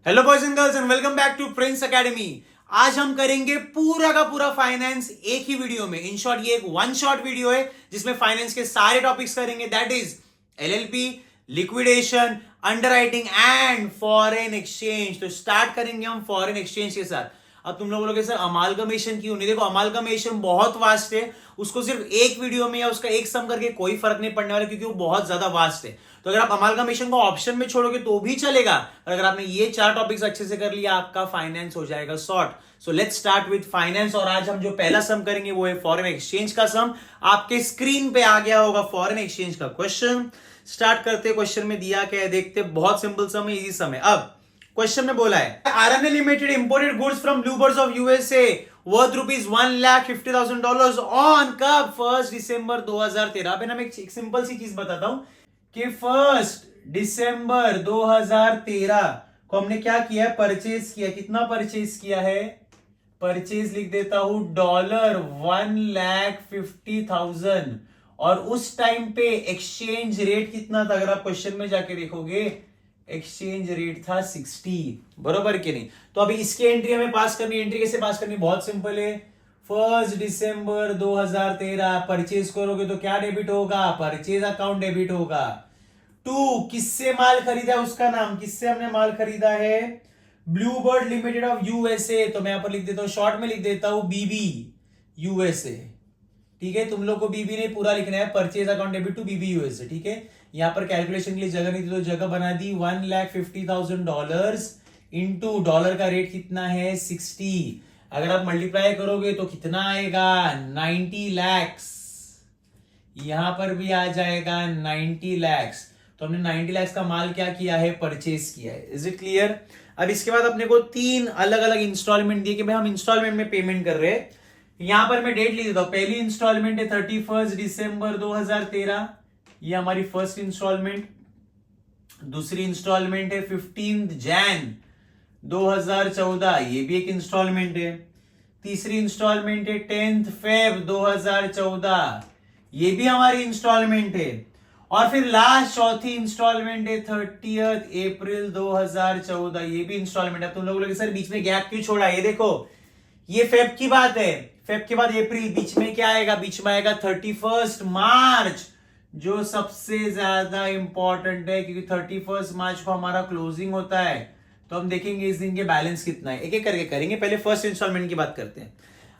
Hello boys and girls and welcome back to Prince Academy. आज हम करेंगे पूरा का पूरा फाइनेंस एक ही वीडियो में। इन शॉर्ट ये एक वन शॉट वीडियो है जिसमें फाइनेंस के सारे टॉपिक्स करेंगे, that is LLP, liquidation, underwriting and foreign exchange. तो स्टार्ट करेंगे हम फॉरेन एक्सचेंज के साथ। अब तुम लोग बोलोगे सर अमालगमेशन क्यों नहीं? देखो अमालगमेशन बहुत वास्ट है, उसको सिर्फ एक वीडियो में या उसका एक सम करके कोई फर्क नहीं पड़ने वाला क्योंकि वो बहुत ज्यादा वास्ट है। तो अगर आप अमालगमेशन को ऑप्शन में छोड़ोगे तो भी चलेगा, और अगर आपने ये चार टॉपिक्स अच्छे से कर लिया आपका फाइनेंस हो जाएगा sort. So let's start with finance. और आज हम जो पहला सम करेंगे वो है फॉरेन एक्सचेंज का सम। आपके स्क्रीन पे आ गया होगा फॉरेन एक्सचेंज का क्वेश्चन। स्टार्ट करते क्वेश्चन में दिया क्या है देखते। बहुत सिंपल सम है, इजी सम है। अब क्वेश्चन में बोला है RNA limited imported goods from Bluebirds of USA worth rupees $1,50,000 on कब 1 दिसंबर 2013। अब मैं एक सिंपल सी चीज बताता हूं कि 1 दिसंबर 2013 को हमने क्या किया, परचेज किया। कितना परचेज किया है? परचेज लिख देता हूं $1,50,000। और उस टाइम पे एक्सचेंज रेट कितना था? अगर आप क्वेश्चन में जाके देखोगे एक्सचेंज रेट था 60, बरोबर कि नहीं? तो अभी इसकी एंट्री हमें पास करनी। एंट्री कैसे पास करनी? बहुत सिंपल है। 1 दिसंबर 2013 परचेज करोगे तो क्या डेबिट होगा? परचेज अकाउंट डेबिट होगा। 2 किससे माल खरीदा है उसका नाम, किससे हमने माल खरीदा है? Bluebird limited of USA. तो मैं यहां पर लिख देता हूं, शॉर्ट में लिख देता हूं बीबी यूएसए। ठीक है, तुम लोग को बीबी ने पूरा लिखना है, purchase account debit to BB USA. ठीक है, यहां पर कैलकुलेशन के लिए जगह नहीं थी तो जगह बना दी। $1,50,000 इंटू डॉलर का रेट कितना है 60। अगर आप मल्टीप्लाई करोगे तो कितना आएगा? 90 लाख। यहां पर भी आ जाएगा 90 लाख। तो हमने 90 लाख का माल क्या किया है? परचेज किया है। Is it clear? अब इसके बाद अपने को 3 अलग अलग इंस्टॉलमेंट दिए कि भाई हम इंस्टॉलमेंट में पेमेंट कर रहे हैं। यहां पर मैं डेट लिख देता हूं। पहली इंस्टॉलमेंट है 31 दिसंबर 2013, ये हमारी फर्स्ट इंस्टॉलमेंट। दूसरी इंस्टॉलमेंट है 15 जैन 2014, ये भी एक इंस्टॉलमेंट है। तीसरी इंस्टॉलमेंट है 10 फेब 2014, ये भी हमारी इंस्टॉलमेंट है। और फिर लास्ट चौथी इंस्टॉलमेंट है 30 अप्रैल 2014, ये भी इंस्टॉलमेंट है। तुम लोग बोलोगे सर बीच में गैप क्यों छोड़ा? ये देखो, ये फेब की बात है, फेब के बाद अप्रैल, बीच में क्या आएगा? बीच में आएगा 31 मार्च, जो सबसे ज्यादा इंपॉर्टेंट है क्योंकि 31 मार्च को हमारा क्लोजिंग होता है। तो हम देखेंगे इस दिन के बैलेंस कितना है, एक एक करके करेंगे। पहले फर्स्ट इंस्टॉलमेंट की बात करते हैं।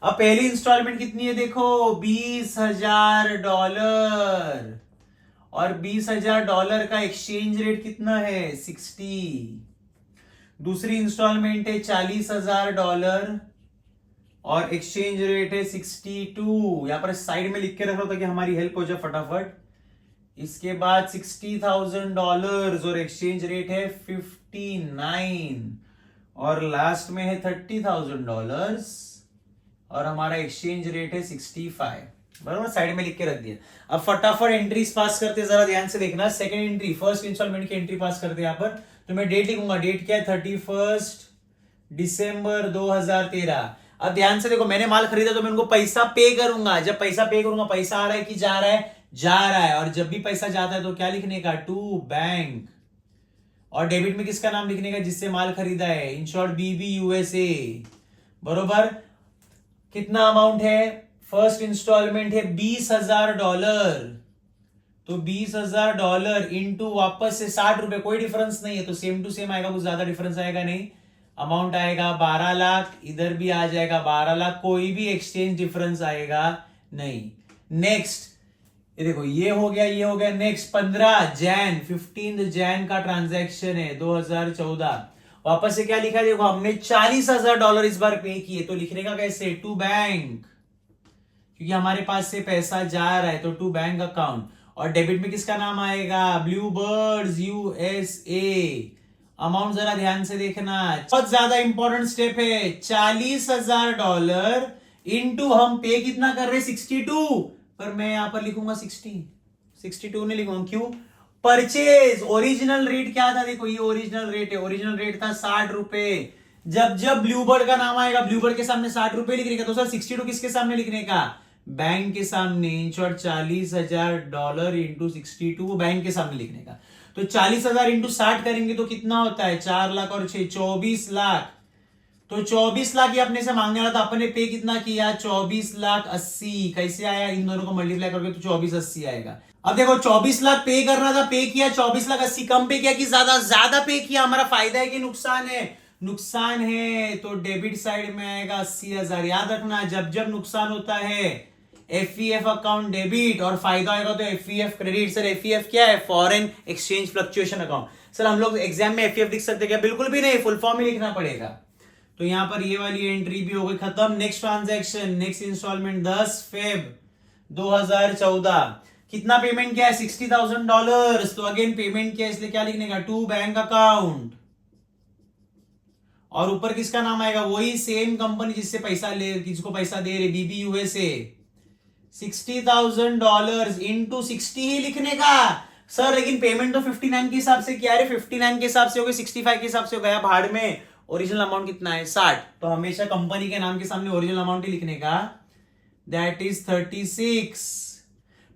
अब पहली इंस्टॉलमेंट कितनी है देखो, $20,000। और $20,000 का एक्सचेंज रेट कितना है? 60। दूसरी इंस्टॉलमेंट है $40,000 और एक्सचेंज रेट है 62। यहां पर साइड में लिख के रख रहा था कि हमारी हेल्प हो जाए फटाफट। इसके बाद $60,000 और एक्सचेंज रेट है 59। और लास्ट में है $30,000 और हमारा एक्सचेंज रेट है 65। बराबर, साइड में लिख के रख दिया। अब फटाफट एंट्रीज पास करते, जरा ध्यान से देखना। सेकंड एंट्री, फर्स्ट इंस्टॉलमेंट की एंट्री पास करते यहां पर। तो मैं डेट लिखूंगा, डेट क्या है? 31 दिसंबर 2013। अब ध्यान से देखो, मैंने माल खरीदा तो मैं उनको पैसा पे करूंगा। जब पैसा पे करूंगा, पैसा आ रहा है कि जा रहा है? जा रहा है। और जब भी पैसा जाता है तो क्या लिखने का? To bank. और डेबिट में किसका नाम लिखने का? जिससे माल खरीदा है, इन शॉर्ट बीबी यूएसए। बरोबर, कितना अमाउंट है? फर्स्ट इंस्टॉलमेंट है $20,000। तो $20,000 इंटू वापस से 60 रुपए, कोई डिफरेंस नहीं है तो सेम टू सेम आएगा, कुछ ज्यादा डिफरेंस आएगा नहीं। अमाउंट आएगा 12 लाख, इधर भी आ जाएगा 12 लाख, कोई भी एक्सचेंज डिफरेंस आएगा नहीं। नेक्स्ट, ये देखो, ये हो गया, ये हो गया। नेक्स्ट 15 जैन का ट्रांजैक्शन है 2014। वापस से क्या लिखा है देखो, हमने $40,000 इस बार पे किए। तो लिखने का कैसे? टू बैंक, क्योंकि हमारे पास से पैसा जा रहा है तो टू बैंक अकाउंट। और डेबिट में किसका नाम आएगा? ब्लूबर्ड्स यूएसए। अमाउंट जरा ध्यान से देखना, बहुत ज्यादा इंपॉर्टेंट स्टेप है। $40,000 इंटू हम पे कितना कर रहे हैं? 62। पर मैं यहां पर लिखूंगा 62 नहीं लिखूंगा, क्यों? परचेज ओरिजिनल रेट क्या था? देखो, ये ओरिजिनल रेट है। ओरिजिनल रेट था 60 रुपए। जब जब ब्लूबर्ड का नाम आएगा, ब्लूबर्ड के सामने 60 रुपए लिखने का। तो सर 62 किसके सामने लिखने का? बैंक के सामने। इन शॉर्ट $40,000 इंटू 62 बैंक के सामने लिखने का। तो 40,000 इंटू 60 करेंगे तो कितना होता है, 4 लाख और 6 24 लाख। तो 24 लाख ये अपने से मांगने वाला था, अपने पे कितना किया, 24,80,000। कैसे आया, इन दोनों को मल्टीप्लाई करके तो 24,80 आएगा। अब देखो 24 लाख पे करना था, पे किया 24,80,000। कम पे किया कि ज्यादा, ज्यादा पे किया। हमारा फायदा है कि नुकसान है, नुकसान है तो डेबिट साइड में आएगा 80,000। याद रखना जब जब नुकसान होता है एफईएफ अकाउंट डेबिट और फायदा आएगा तो एफईएफ क्रेडिट। सर एफईएफ क्या है, foreign exchange fluctuation account. Sir हम लोग एग्जाम में एफईएफ लिख सकते क्या, बिल्कुल भी नहीं, फुल फॉर्म ही लिखना पड़ेगा। तो यहां पर ये वाली एंट्री भी हो गई खत्म। Next transaction, next installment 10 Feb 2014। कितना पेमेंट किया है, $60,000। तो अगेन पेमेंट किया इसलिए क्या लिखने का, टू बैंक अकाउंट। और ऊपर किसका नाम आएगा, वही सेम कंपनी जिससे पैसा ले, किसको पैसा दे रहे, बीबी यूएसए। $60,000 इंटू 60 ही लिखने का। सर लेकिन पेमेंट तो 59 के हिसाब से किया है, 59 के हिसाब से हो गया, 65 के हिसाब से हो गया, भाड़ में। ओरिजिनल अमाउंट कितना है, 60। तो हमेशा कंपनी के नाम के सामने ओरिजिनल अमाउंट ही लिखने का, दैट इज 36।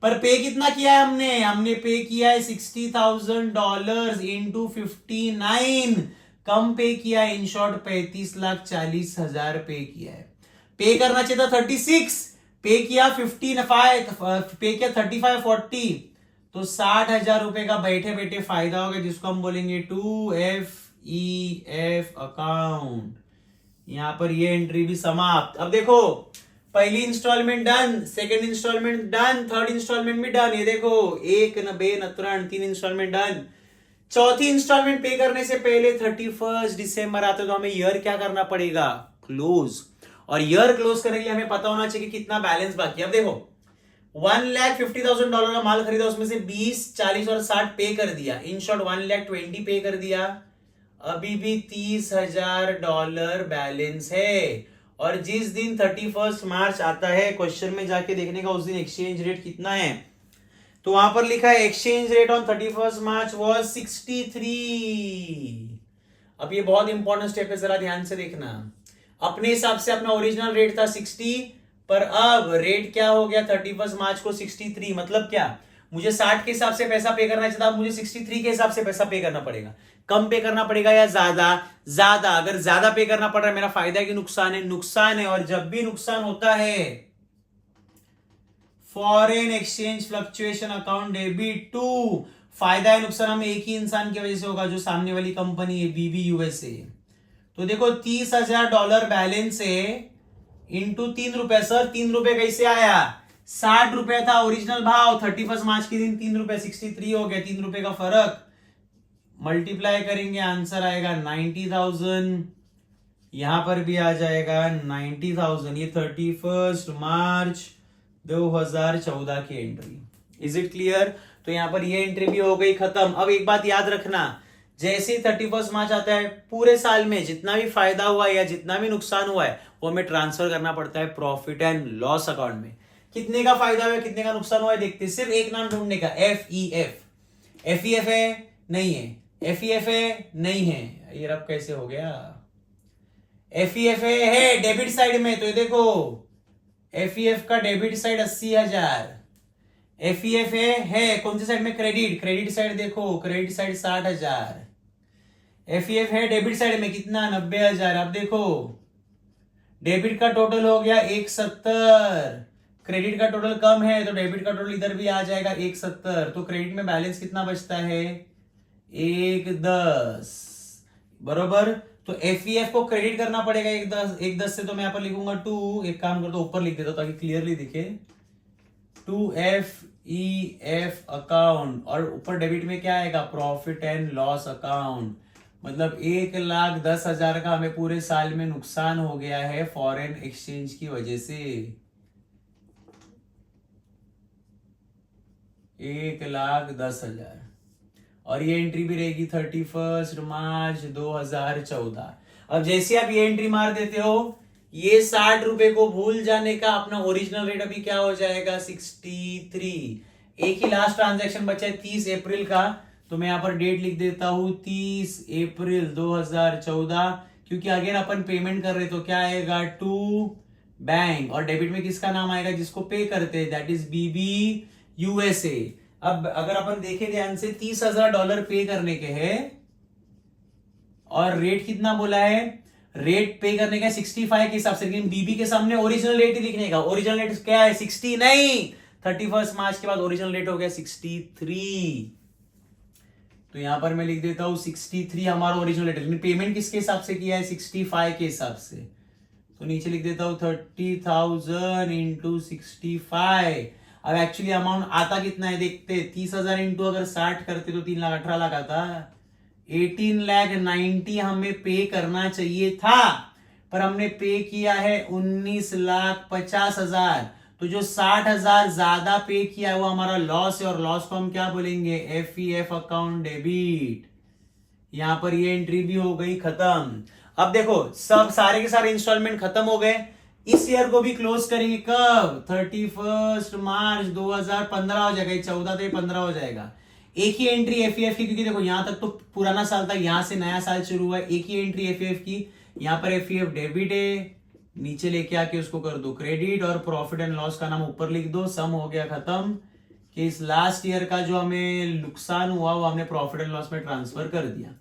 पर पे कितना किया है हमने पे किया है $60,000 इंटू 59। कम पे किया है, इन शॉर्ट 35,40,000 पे किया है। पे करना चाहिए था 36, पे किया 55, पे किया 35 40। तो 60,000 रुपए का बैठे बैठे फायदा होगा, जिसको हम बोलेंगे 2FEF अकाउंट। यहां पर ये एंट्री भी समाप्त। अब देखो पहली installment done, second installment done, third installment भी डन। ये देखो 1 न 2 न 3 3 इंस्टॉलमेंट डन। चौथी इंस्टॉलमेंट पे करने से पहले 31 दिसंबर आते तो हमें ईयर क्या करना पड़ेगा, क्लोज। और ईयर क्लोज करने के लिए हमें पता होना चाहिए कि कितना बैलेंस बाकी है। अब देखो $1,50,000 का माल खरीदा, उसमें से 20, 40 और 60 पे कर दिया। इन शॉर्ट 1,20,000 पे कर दिया। अभी भी $30,000 बैलेंस है। और जिस दिन 31 मार्च आता है क्वेश्चन में जाके देखने का उस दिन एक्सचेंज रेट कितना है, तो वहां पर लिखा है exchange rate on 31 March was 63। अब ये बहुत इंपॉर्टेंट स्टेप है, जरा ध्यान से देखना। अपने हिसाब से अपना ओरिजिनल रेट था 60, पर अब रेट क्या हो गया 31 मार्च को 63। मतलब क्या, मुझे 60 के हिसाब से पैसा पे करना चाहिए था, मुझे 63 के हिसाब से पैसा पे करना पड़ेगा। कम पे करना पड़ेगा या ज्यादा, ज्यादा। अगर ज्यादा पे करना पड़ रहा है, मेरा फायदा है कि नुकसान है, नुकसान है। और जब भी नुकसान होता है foreign exchange fluctuation account debit to, फायदा है नुकसान हमें एक ही इंसान की वजह से होगा, जो सामने वाली कंपनी है बीबी यूएसए। तो देखो $30,000 बैलेंस है इंटू 3 रुपए। सर 3 रुपए कैसे आया, 60 रुपए था ओरिजिनल भाव, 31 मार्च के दिन 3 रुपए 63 हो गया, 3 रुपए का फर्क। मल्टीप्लाई करेंगे आंसर आएगा 90,000। यहां पर भी आ जाएगा 90,000। ये 31 मार्च 2014 की एंट्री। Is it clear. तो यहां पर ये एंट्री भी हो गई खत्म। अब एक बात याद रखना, जैसे ही 31 मार्च आता है, पूरे साल में जितना भी फायदा हुआ है या जितना भी नुकसान हुआ है वो हमें ट्रांसफर करना पड़ता है प्रॉफिट एंड लॉस अकाउंट में। कितने का फायदा हुआ है, कितने का नुकसान हुआ है देखते हैं। सिर्फ एक नाम ढूंढने का, एफईएफ। एफईएफ है नहीं है, एफईएफ है नहीं है, ये रब कैसे हो गया। एफईएफ है डेबिट साइड में, तो ये देखो एफईएफ का डेबिट साइड 80,000। एफईएफ है कौन सी साइड में, क्रेडिट। क्रेडिट साइड देखो, क्रेडिट साइड 60,000। एफईएफ है डेबिट साइड में कितना, 90,000। अब देखो डेबिट का टोटल हो गया 170, क्रेडिट का टोटल कम है तो डेबिट का टोटल इधर भी आ जाएगा 170। तो क्रेडिट में बैलेंस कितना बचता है, 110 बरोबर। तो एफईएफ को क्रेडिट करना पड़ेगा 110 से, तो मैं यहां पर लिखूंगा 2। एक काम करता हूं ऊपर लिख देता हूं ताकि क्लियरली दिखे, 2FEF अकाउंट। और ऊपर डेबिट में क्या आएगा, प्रॉफिट एंड लॉस अकाउंट। मतलब 1,10,000 का हमें पूरे साल में नुकसान हो गया है फॉरेन एक्सचेंज की वजह से। 1,10,000। और ये एंट्री भी रहेगी 31 मार्च 2014। अब जैसे आप ये एंट्री मार देते हो, ये 60 रुपए को भूल जाने का अपना ओरिजिनल रेट अभी क्या हो जाएगा, 63। एक ही लास्ट ट्रांजैक्शन बचा है 30 अप्रैल का, तो मैं यहां पर डेट लिख देता हूं 30 अप्रैल 2014। क्योंकि अगेन अपन पेमेंट कर रहे तो क्या आएगा, टू बैंक। और डेबिट में किसका नाम आएगा, जिसको पे करते हैं, दैट इज बीबी यूएसए। अब अगर अपन देखें ध्यान से, $30,000 पे करने के हैं और रेट कितना बोला है, रेट पे करने का 65 के हिसाब से, लेकिन बीबी के सामने ओरिजिनल रेट ही लिखने का। ओरिजिनल रेट क्या है, 60 नहीं, 31 मार्च के बाद ओरिजिनल रेट हो गया 63। तो यहां पर मैं लिख देता हूं 63 हमारा ओरिजिनल रेट है, लेकिन पेमेंट किसके हिसाब से किया है, 65 के हिसाब से। तो नीचे लिख देता हूं 30,000 इंटू 65। अब एक्चुअली अमाउंट आता कितना है देखते, 30,000 इंटू अगर 60 करते तो 3,18,00,000 आता। 18,90,000 हमें पे करना चाहिए था, पर हमने पे किया है 19,50,000। तो जो 60,000 ज्यादा पे किया है वो हमारा लॉस है, और लॉस को हम क्या बोलेंगे, एफईएफ अकाउंट डेबिट। यहां पर ये एंट्री भी हो गई खत्म। अब देखो सब सारे के सारे इंस्टॉलमेंट खत्म हो गए। इस ईयर को भी क्लोज करेंगे कब, 31 मार्च 2015 हो जाएगा, 14 से 15 हो जाएगा। एक ही एंट्री एफईएफ की, क्योंकि देखो यहां तक तो पुराना साल था, यहां से नया साल शुरू हुआ है। एक ही एंट्री एफईएफ की, यहां पर एफईएफ डेबिट है, नीचे लेके आके उसको कर दो क्रेडिट, और प्रॉफिट एंड लॉस का नाम ऊपर लिख दो। सम हो गया खत्म, कि इस लास्ट ईयर का जो हमें नुकसान हुआ वो हमने प्रॉफिट एंड लॉस में ट्रांसफर कर दिया।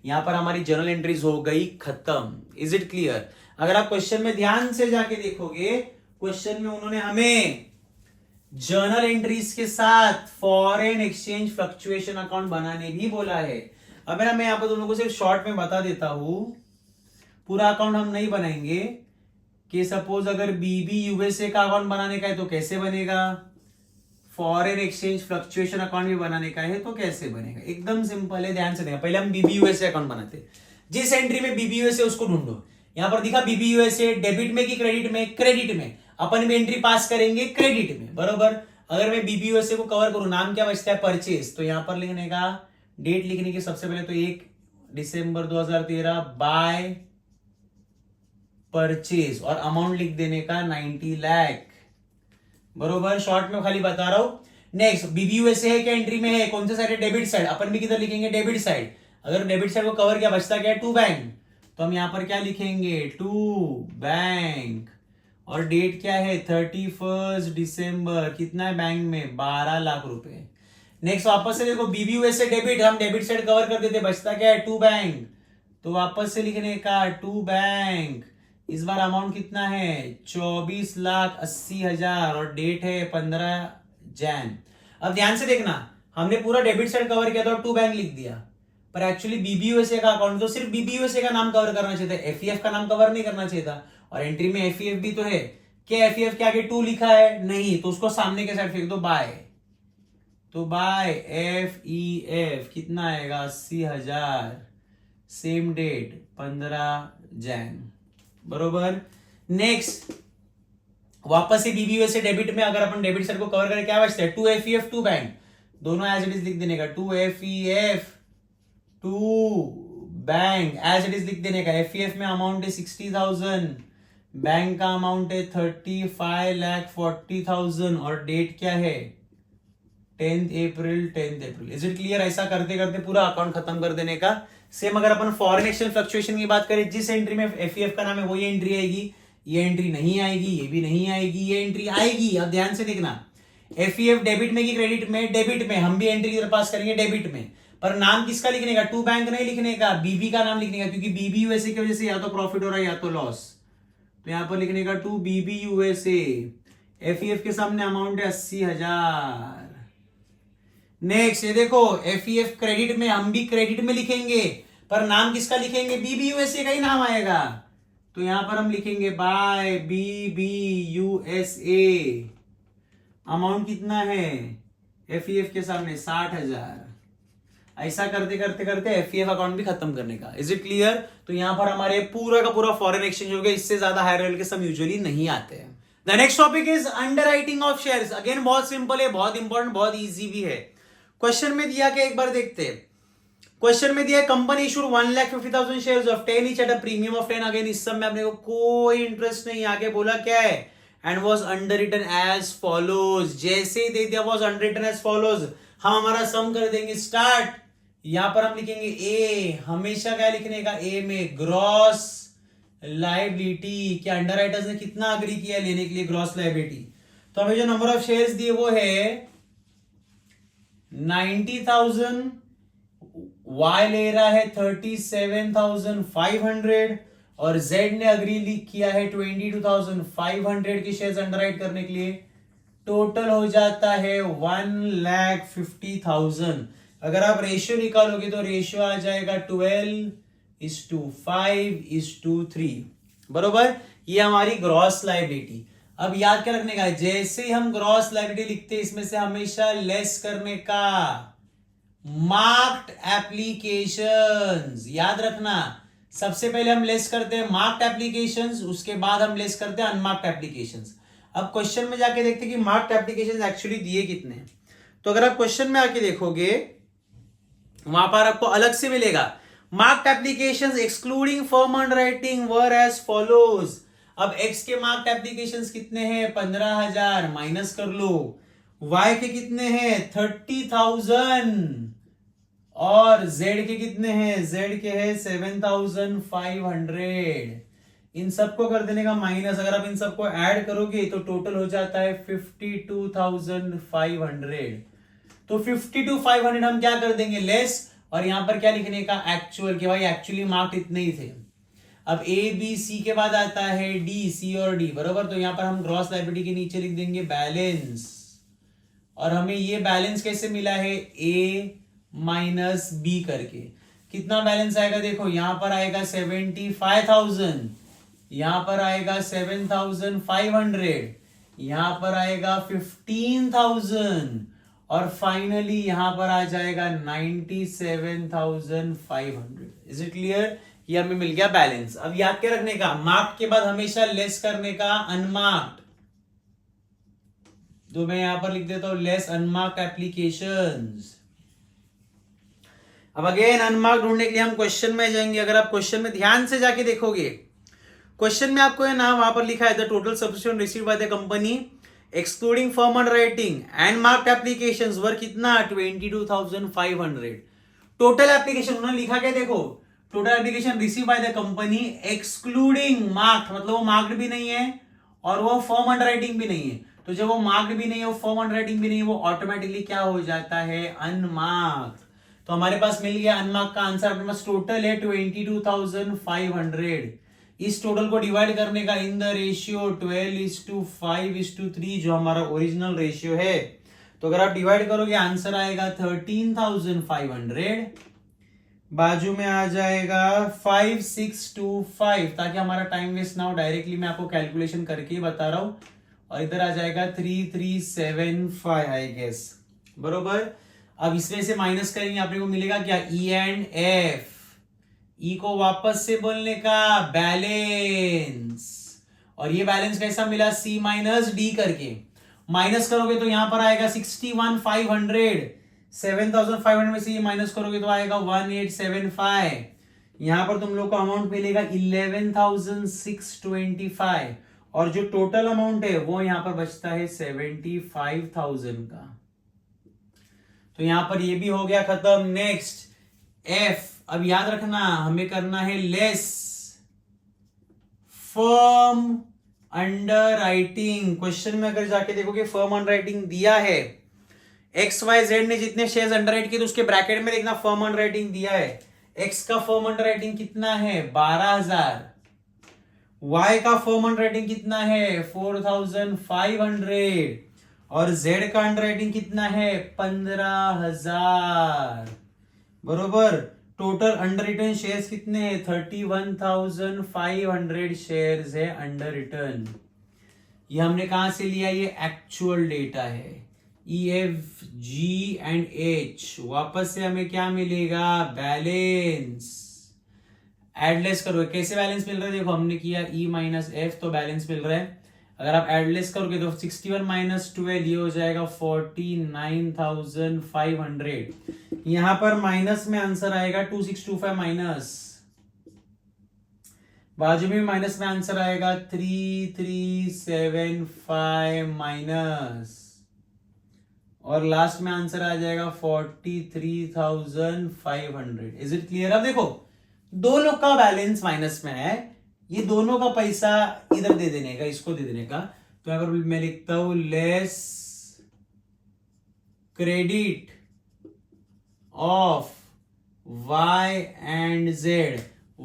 यहां पर हमारी जर्नल एंट्रीज हो गई खत्म। Is it clear? अगर आप क्वेश्चन में ध्यान से जाके देखोगे, क्वेश्चन में उन्होंने हमें जर्नल एंट्रीज के साथ फॉरेन एक्सचेंज फ्लक्चुएशन अकाउंट बनाने भी बोला है। अब मैं यहां पर दोनों को सिर्फ शॉर्ट में बता देता हूं, पूरा अकाउंट हम नहीं बनाएंगे। कि सपोज अगर बीबी यूएसए का अकाउंट बनाने का है तो कैसे बनेगा, फॉरेन एक्सचेंज फ्लक्चुएशन अकाउंट भी बनाने का है तो कैसे बनेगा, एकदम सिंपल है, ध्यान से देखा। पहले हम बीबी यूएसए अकाउंट बनाते, जिस एंट्री में बीबी यूएसए उसको ढूंढो। यहां पर दिखा बीबी यूएसए, डेबिट में कि क्रेडिट में, क्रेडिट में। अपन भी एंट्री पास करेंगे क्रेडिट में, बरोबर। अगर मैं बीबी यूएसए को कवर करूं, नाम क्या बचता है, परचेज। तो यहां पर लिखने का, डेट लिखने की सबसे पहले तो 1 दिसंबर 2013 बाय परचेज, और अमाउंट लिख देने का 90 लाख, बरोबर। शॉर्ट में खाली बता रहा हूं। नेक्स्ट, बीबी यूएसए है क्या, एंट्री में है, कौन से साइड है, डेबिट साइड। अपन भी किधर लिखेंगे, डेबिट साइड। अगर डेबिट साइड को कवर किया, बचता क्या है, टू बैंक। तो हम यहां पर क्या लिखेंगे, टू बैंक, और डेट क्या है 31 दिसंबर। कितना है बैंक में, 12 लाख रुपए। नेक्स्ट वापस से देखो, बीबी यूएसए डेबिट, हम डेबिट साइड कवर कर देते, बचता क्या है, टू बैंक। तो वापस से लिखने का टू बैंक। इस बार अमाउंट कितना है, 24,80,000, और डेट है 15 जैन। अब ध्यान से देखना, हमने पूरा डेबिट साइड कवर किया था और टू बैंक लिख दिया, पर एक्चुअली बीबी यूएसए का अकाउंट तो सिर्फ बीबी यूएसए का नाम कवर करना चाहिए था, एफईएफ का नाम कवर नहीं करना चाहिए था। और एंट्री में एफईएफ भी तो है, क्या एफईएफ के आगे टू लिखा है, नहीं, तो उसको सामने के साइड फेंक दो, बाय। तो बाय एफईएफ कितना आएगा, 80,000, सेम डेट 15 जैन, बरोबर। नेक्स्ट वापस से बीबी यूएसए डेबिट में, अगर अपन डेबिट साइड को कवर करें, क्या बचता है, टू एफईएफ टू बैंक, दोनों एज इट इज लिख देने का, to FEF to bank as it is लिख देने का। एफईएफ में अमाउंट है 60,000, बैंक का अमाउंट है 35,40,000, और डेट क्या है 10th April. Is it clear? ऐसा करते करते पूरा अकाउंट खत्म कर देने का। सेम अगर अपन फॉरेन एक्सचेंज फ्लक्चुएशन की बात करें, जिस एंट्री में एफईएफ का नाम है वही एंट्री आएगी, ये एंट्री नहीं आएगी, ये भी नहीं आएगी, ये एंट्री आएगी। अब ध्यान से देखना, एफईएफ डेबिट में कि क्रेडिट में, डेबिट में। हम भी एंट्री इधर पास करेंगे डेबिट में, पर नाम किसका लिखने का, टू बैंक नहीं लिखने का, बीबी का नाम लिखने का, क्योंकि बीबी यूएसए की वजह से या तो प्रॉफिट हो रहा है या तो लॉस। तो यहां पर लिखने का टू बीबी यूएसए। एफईएफ के सामने अमाउंट है 80,000। नेक्स्ट ये देखो, एफईएफ क्रेडिट में, हम भी क्रेडिट में लिखेंगे, पर नाम किसका लिखेंगे, बीबी यूएसए का ही नाम आएगा। तो यहां पर हम लिखेंगे बाय बीबी यूएसए। अमाउंट कितना है एफईएफ के सामने, 60,000। ऐसा करते करते करते एफईएफ अकाउंट भी खत्म करने का। Is it clear? तो यहां पर हमारे पूरा का पूरा फॉरेन एक्सचेंज हो गया, इससे ज्यादा हायर लेवल के सम यूजुअली नहीं आते हैं। The next topic is underwriting of shares. Again बहुत सिंपल है, बहुत इंपॉर्टेंट, बहुत इजी भी है। क्वेश्चन में दिया क्या, एक बार देखते हैं। क्वेश्चन में दिया company issued 1,50,000 shares of 10 each at a premium of 10। Again इस सब में अपने को कोई इंटरेस्ट नहीं, आगे बोला क्या है, एंड वाज अंडररिटन एज फॉलोज। जैसे ही दे दिया वाज अंडररिटन एज फॉलोज, हम हमारा सम कर देंगे स्टार्ट। यहां पर हम लिखेंगे ए, हमेशा क्या लिखने का, ए में ग्रॉस लायबिलिटी। क्या अंडरराइटर्स ने कितना अग्री किया लेने के लिए ग्रॉस लायबिलिटी। तो हमें जो नंबर ऑफ शेयर्स दिए वो है 90,000, Y ले रहा है 37,500 और Z ने अग्री किया है 22,500 की शेयर्स अंडरराइट करने के लिए। टोटल हो जाता है 1,50,000। अगर आप रेशियो निकालोगे तो रेशियो आ जाएगा 12:5:3, बरोबर। ये हमारी ग्रॉस लायबिलिटी। अब याद क्या रखने का है, जैसे ही हम ग्रॉस लायबिलिटी लिखते हैं इसमें से हमेशा लेस करने का मार्क्ड एप्लीकेशंस। याद रखना, सबसे पहले हम लेस करते हैं मार्क्ड एप्लीकेशंस, उसके बाद हम लेस करते हैं अनमार्क्ड एप्लीकेशंस। अब क्वेश्चन में जाके देखते हैं कि मार्क्ड एप्लीकेशंस एक्चुअली दिए कितने हैं। तो अगर आप क्वेश्चन में आके देखोगे वहां पर आपको अलग से मिलेगा, marked applications excluding firm underwriting were as follows. अब एक्स के मार्क्ड एप्लीकेशंस कितने हैं, 15,000, माइनस कर लो। वाई के कितने हैं, 30,000 और जेड के कितने हैं, जेड के हैं 7,500। इन सबको कर देने का माइनस, अगर आप इन सबको ऐड करोगे तो टोटल हो जाता है 52,500। तो 52,500 हम क्या कर देंगे, लेस, और यहां पर क्या लिखने का, एक्चुअल, कि भाई एक्चुअली मार्क्ड इतने ही थे। अब ए बी सी के बाद आता है डी, सी और डी, बरोबर। तो यहां पर हम ग्रॉस लायबिलिटी के नीचे लिख देंगे बैलेंस, और हमें ये बैलेंस कैसे मिला है, ए माइनस बी करके। कितना बैलेंस आएगा, देखो यहां पर आएगा 75,000, यहां पर आएगा 7,500, यहां पर आएगा 15,000 और फाइनली यहां पर आ जाएगा 97,500। Is it clear? ये हमें मिल गया बैलेंस। अब याद क्या रखने का, मार्क्ड के बाद हमेशा लेस करने का अनमार्क्ड। तो मैं यहां पर लिख देता हूं लेस अनमार्क्ड एप्लीकेशंस। अब अगेन अनमार्क्ड ढूंढने के लिए हम क्वेश्चन में जाएंगे। अगर आप क्वेश्चन में ध्यान से जाके देखोगे, क्वेश्चन में आपको ना वहां पर लिखा है the total subscription received by the company excluding firm underwriting and marked applications were कितना, 22,500। टोटल एप्लीकेशन उन्होंने लिखा क्या, देखो total application receive by the company excluding marked, मतलब वो मार्क्ड भी नहीं है और वो फर्म अंडरराइटिंग भी नहीं है। तो जब वो मार्क्ड भी नहीं है, वो फर्म अंडरराइटिंग भी नहीं है, वो ऑटोमेटिकली क्या हो जाता है, अनमार्क्ड। तो हमारे पास मिल गया अनमार्क्ड का आंसर। अपने पास टोटल है 22,500। इस टोटल को डिवाइड करने का इन द रेशियो 12:5:3 जो हमारा ओरिजिनल रेशियो है। तो अगर आप डिवाइड करोगे आंसर आएगा 13,500, बाजू में आ जाएगा 5625, ताकि हमारा टाइम वेस्ट ना हो, डायरेक्टली मैं आपको कैलकुलेशन करके ही बता रहा हूं। और इधर आ जाएगा 3375 आई गेस, बरोबर। अब इसमें से माइनस करेंगे, आपने को मिलेगा क्या, ई एंड एफ। ई को वापस से बोलने का बैलेंस, और ये बैलेंस कैसा मिला, सी माइनस डी करके। माइनस करोगे तो यहां पर आएगा 61,500, 7,500 में से ये माइनस करोगे तो आएगा 1875। यहां पर तुम लोग को अमाउंट मिलेगा 11,625, और जो टोटल अमाउंट है वो यहां पर बचता है 75,000 का। तो यहां पर ये भी हो गया खत्म। Next F. अब याद रखना हमें करना है less firm under writing. Question में अगर जाके देखोगे फर्म अंडर राइटिंग दिया है, एक्स वाई जेड ने जितने शेयर्स अंडर राइट किए तो उसके ब्रैकेट में देखना फर्म अंडर राइटिंग दिया है। एक्स का फर्म अंडर राइटिंग कितना है, 12,000। वाई का फर्म अंडर राइटिंग कितना है, 4,500, और जेड का अंडर राइटिंग कितना है, 15,000, बरोबर। टोटल अंडर रिटर्न शेयर्स कितने हैं, 31,500 शेयर्स है अंडर रिटर्न। ये हमने कहां से लिया, ये एक्चुअल डेटा है। E F G and H, वापस से हमें क्या मिलेगा, बैलेंस। एडलेस करो, कैसे बैलेंस मिल रहा है, देखो हमने किया ई माइनस एफ तो बैलेंस मिल रहा है। अगर आप एडलेस करोगे तो 61 माइनस 12 ये हो जाएगा 49,500। यहां पर माइनस में आंसर आएगा 2625 माइनस, बाजू में माइनस में आंसर आएगा 3375 माइनस, और लास्ट में आंसर आ जाएगा 43,500। Is it clear? अब देखो दोनों का बैलेंस माइनस में है, ये दोनों का पैसा इधर दे देने का, इसको दे देने का। तो यहां पर मैं लिखता हूं less credit of y and z,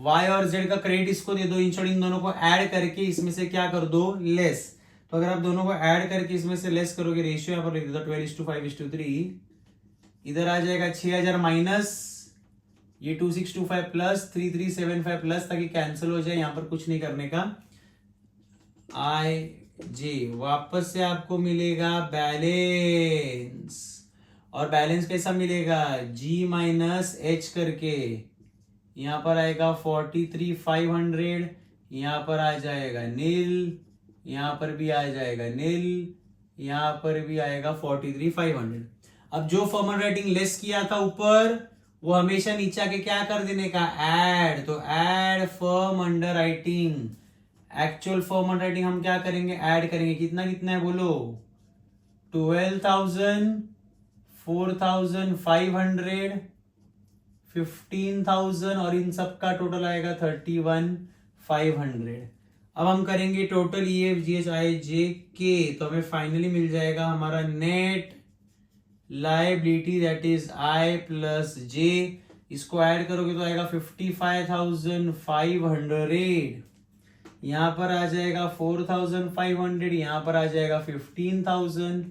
y और z का क्रेडिट इसको दे दो, इन दोनों को ऐड करके इसमें से क्या कर दो, लेस। तो अगर आप दोनों को ऐड करके इसमें से लेस करोगे, रेशियो यहां पर लिख दो 12:5:3, इधर आ जाएगा 6000 माइनस ये 2625 प्लस 3375 प्लस, ताकि कैंसिल हो जाए, यहां पर कुछ नहीं करने का। आई जे वापस से आपको मिलेगा बैलेंस, और बैलेंस कैसा मिलेगा, जी माइनस एच करके, यहां पर आएगा 43,500, यहां पर आ जाएगा नील, यहां पर भी आ जाएगा नील, यहां पर भी आएगा 43,500। अब जो फॉर्मल राइटिंग लेस किया था ऊपर, वो हमेशा नीचे आके क्या कर देने का, ऐड। तो add firm under writing, actual firm under writing हम क्या करेंगे, ऐड करेंगे। कितना कितना है बोलो, 12,000, 4,500, 15,000, और इन सब का टोटल आएगा 31,500। अब हम करेंगे टोटल EFGHIJK, तो हमें फाइनली मिल जाएगा हमारा net liability, that is I plus J। इसको ऐड करोगे तो आएगा 55,500, यहां पर आ जाएगा 4,500, यहां पर आ जाएगा 15,000,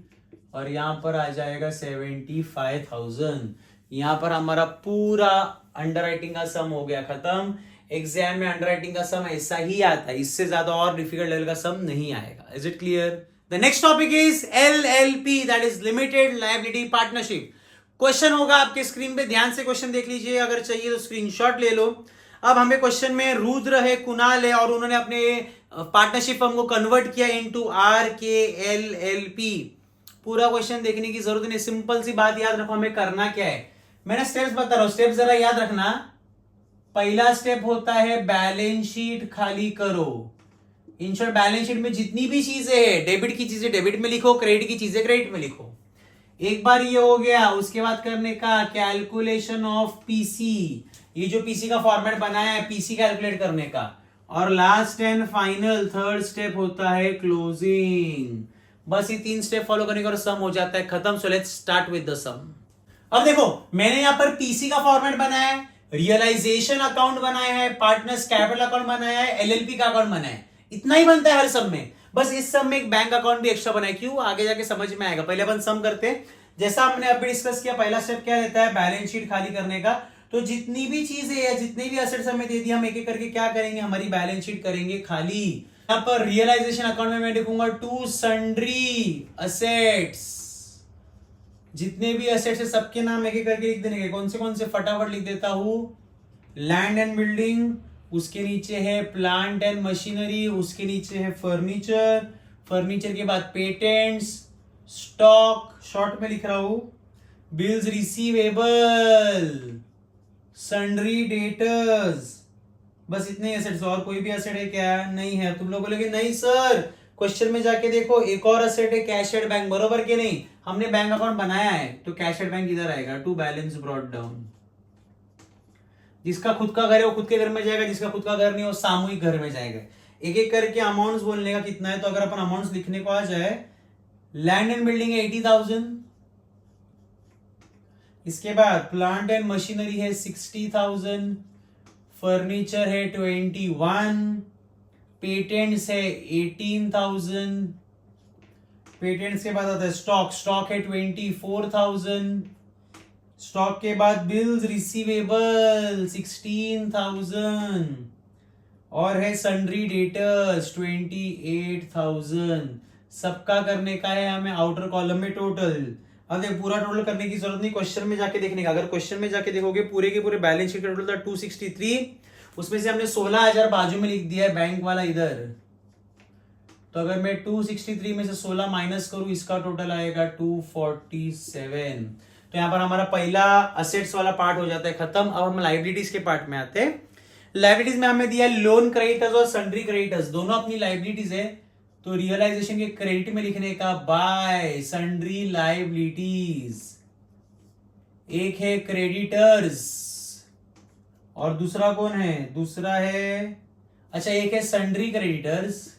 और यहां पर आ जाएगा 75,000। यहां पर हमारा पूरा अंडरराइटिंग का सम हो गया खत्म। एग्जाम में अंडरराइटिंग का सम ऐसा ही आता है, इससे ज्यादा और डिफिकल्ट लेवल का सम नहीं आएगा। Is it clear? The next topic is LLP, that is limited liability partnership. Question होगा आपके स्क्रीन पे, ध्यान से क्वेश्चन देख लीजिए, अगर चाहिए तो स्क्रीनशॉट ले लो। अब हमें क्वेश्चन में रुद्र है, कुणाल है, और उन्होंने अपने पार्टनरशिप फर्म को कन्वर्ट किया इनटू RKLLP। पूरा क्वेश्चन देखने की जरूरत नहीं, सिंपल सी बात याद रखो, हमें करना क्या है। मैंने स्टेप्स बता रहा हूं, स्टेप्स जरा याद रखना। पहला स्टेप होता है बैलेंस शीट खाली करो। इन शॉर्ट बैलेंस शीट में जितनी भी चीजें हैं, डेबिट की चीजें डेबिट में लिखो, क्रेडिट की चीजें क्रेडिट में लिखो। एक बार ये हो गया, उसके बाद करने का कैलकुलेशन ऑफ पीसी, ये जो पीसी का फॉर्मेट बनाया है, पीसी कैलकुलेट करने का। और last and final third step होता है क्लोजिंग। बस ये 3 स्टेप फॉलो करने का और सम हो जाता है खत्म। So let's start with the sum. अब देखो, मैंने यहां पर पीसी का फॉर्मेट बनाया है, रियलाइजेशन अकाउंट बनाया है, पार्टनर्स कैपिटल अकाउंट बनाया है, एलएलपी का अकाउंट बनाया है। इतना ही बनता है हर सब में। बस इस सब में एक बैंक अकाउंट भी एक्स्ट्रा बनाए, क्यों, आगे जाके समझ में आएगा। पहले अपन सम करते हैं, जैसा हमने अभी डिस्कस किया। पहला स्टेप क्या रहता है, बैलेंस शीट खाली करने का। तो जितनी भी चीजें या जितने भी असेट्स हमें दे दिए, हम एक एक करके क्या करेंगे, हमारी बैलेंस शीट करेंगे खाली। यहां पर रियलाइजेशन अकाउंट में मैं लिखूंगा टू सन्ड्री असेट्स। जितने भी असेट्स है सबके नाम एक एक करके लिख देंगे। कौन से फटाफट लिख देता हूं। लैंड एंड बिल्डिंग, उसके नीचे है प्लांट एंड मशीनरी, उसके नीचे है फर्नीचर, फर्नीचर के बाद पेटेंट्स, स्टॉक शॉर्ट में लिख रहा हूं, बिल्स रिसीवेबल, सन्ड्री डेटर्स। बस इतने एसेट्स, और कोई भी एसेट है क्या, नहीं है। तुम लोग बोलोगे नहीं सर, क्वेश्चन में जाके देखो एक और एसेट है कैश एट बैंक, बरोबर के नहीं, हमने बैंक अकाउंट बनाया है। तो कैश एट बैंक इधर आएगा, टू बैलेंस ब्रॉट डाउन। जिसका खुद का घर है वो खुद के घर में जाएगा, जिसका खुद का घर नहीं वो सामूहिक घर में जाएगा। एक एक करके अमाउंट्स बोलने का कितना है। तो अगर अपन अमाउंट्स लिखने को आ जाए, लैंड एंड बिल्डिंग है 80,000, इसके बाद प्लांट एंड मशीनरी है 60,000, फर्नीचर है 21, पेटेंट्स है 18,000, पेटेंट्स के बाद आता है स्टॉक, स्टॉक है 24,000, स्टॉक के बाद बिल्स रिसीवेबल 16,000, और है सन्ड्री डेटर्स 28,000। सबका करने का है हमें आउटर कॉलम में टोटल। अब देख, पूरा टोटल करने की जरूरत नहीं, क्वेश्चन में जाके देखने का। अगर क्वेश्चन में जाके देखोगे पूरे के पूरे बैलेंस शीट का टोटल था 263, उसमें से हमने 16,000 बाजू में लिख दिया है, बैंक वाला इधर। तो अगर मैं 263 में से 16 माइनस करूं, इसका टोटल आएगा 247। तो यहां पर हमारा पहला असेट्स वाला पार्ट हो जाता है खत्म। अब हम लाइबिलिटीज के पार्ट में आते हैं। लाइबिलिटीज में हमें दिया लोन क्रेडिटर्स और सन्ड्री क्रेडिटर्स, दोनों अपनी लाइबिलिटीज है। तो रियलाइजेशन के क्रेडिट में लिखने का बाय सन्ड्री लाइबिलिटीज। एक है क्रेडिटर्स और दूसरा कौन है, दूसरा है, अच्छा एक है सन्ड्री क्रेडिटर्स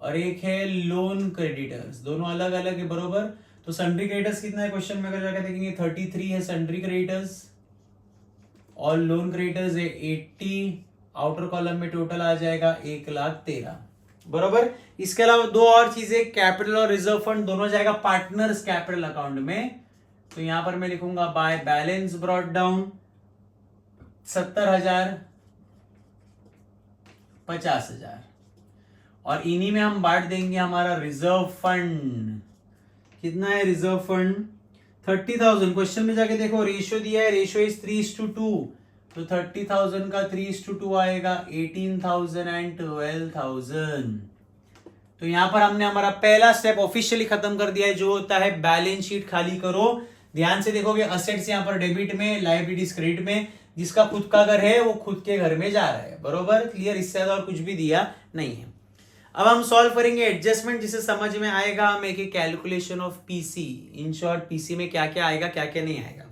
और एक है लोन क्रेडिटर्स, दोनों अलग अलग है, बरोबर। तो सन्ड्री क्रेडिटर्स कितना है क्वेश्चन में अगर जाकर देखेंगे 33 है सन्ड्री क्रेडिटर्स और लोन क्रेडिटर्स है 80। आउटर कॉलम में टोटल आ जाएगा 1,13,000 बरोबर। इसके अलावा दो और चीजें, कैपिटल और रिजर्व फंड दोनों जाएगा पार्टनर्स कैपिटल अकाउंट में। तो यहां पर मैं लिखूंगा बाय बैलेंस ब्रॉट डाउन 70,000 50,000 और इन्हीं में हम बांट देंगे हमारा रिजर्व फंड। कितना है रिजर्व फंड 30,000। क्वेश्चन में जाके देखो रेशियो दिया है, रेशियो इज 3:2 तो 30,000 का 3:2 आएगा 18,000 एंड 12,000। तो यहां पर हमने हमारा पहला स्टेप ऑफिशियली खत्म कर दिया है जो होता है बैलेंस शीट खाली करो। ध्यान से देखोगे असेट्स यहां पर डेबिट में, लायबिलिटीज क्रेडिट में। जिसका खुद का घर है वो खुद के घर में जा रहा है, बरोबर क्लियर। इससे ज्यादा और कुछ भी दिया नहीं है। अब हम सॉल्व करेंगे एडजस्टमेंट जिसे समझ में आएगा हमें कि calculation of PC. In short PC में क्या क्या आएगा क्या क्या नहीं आएगा।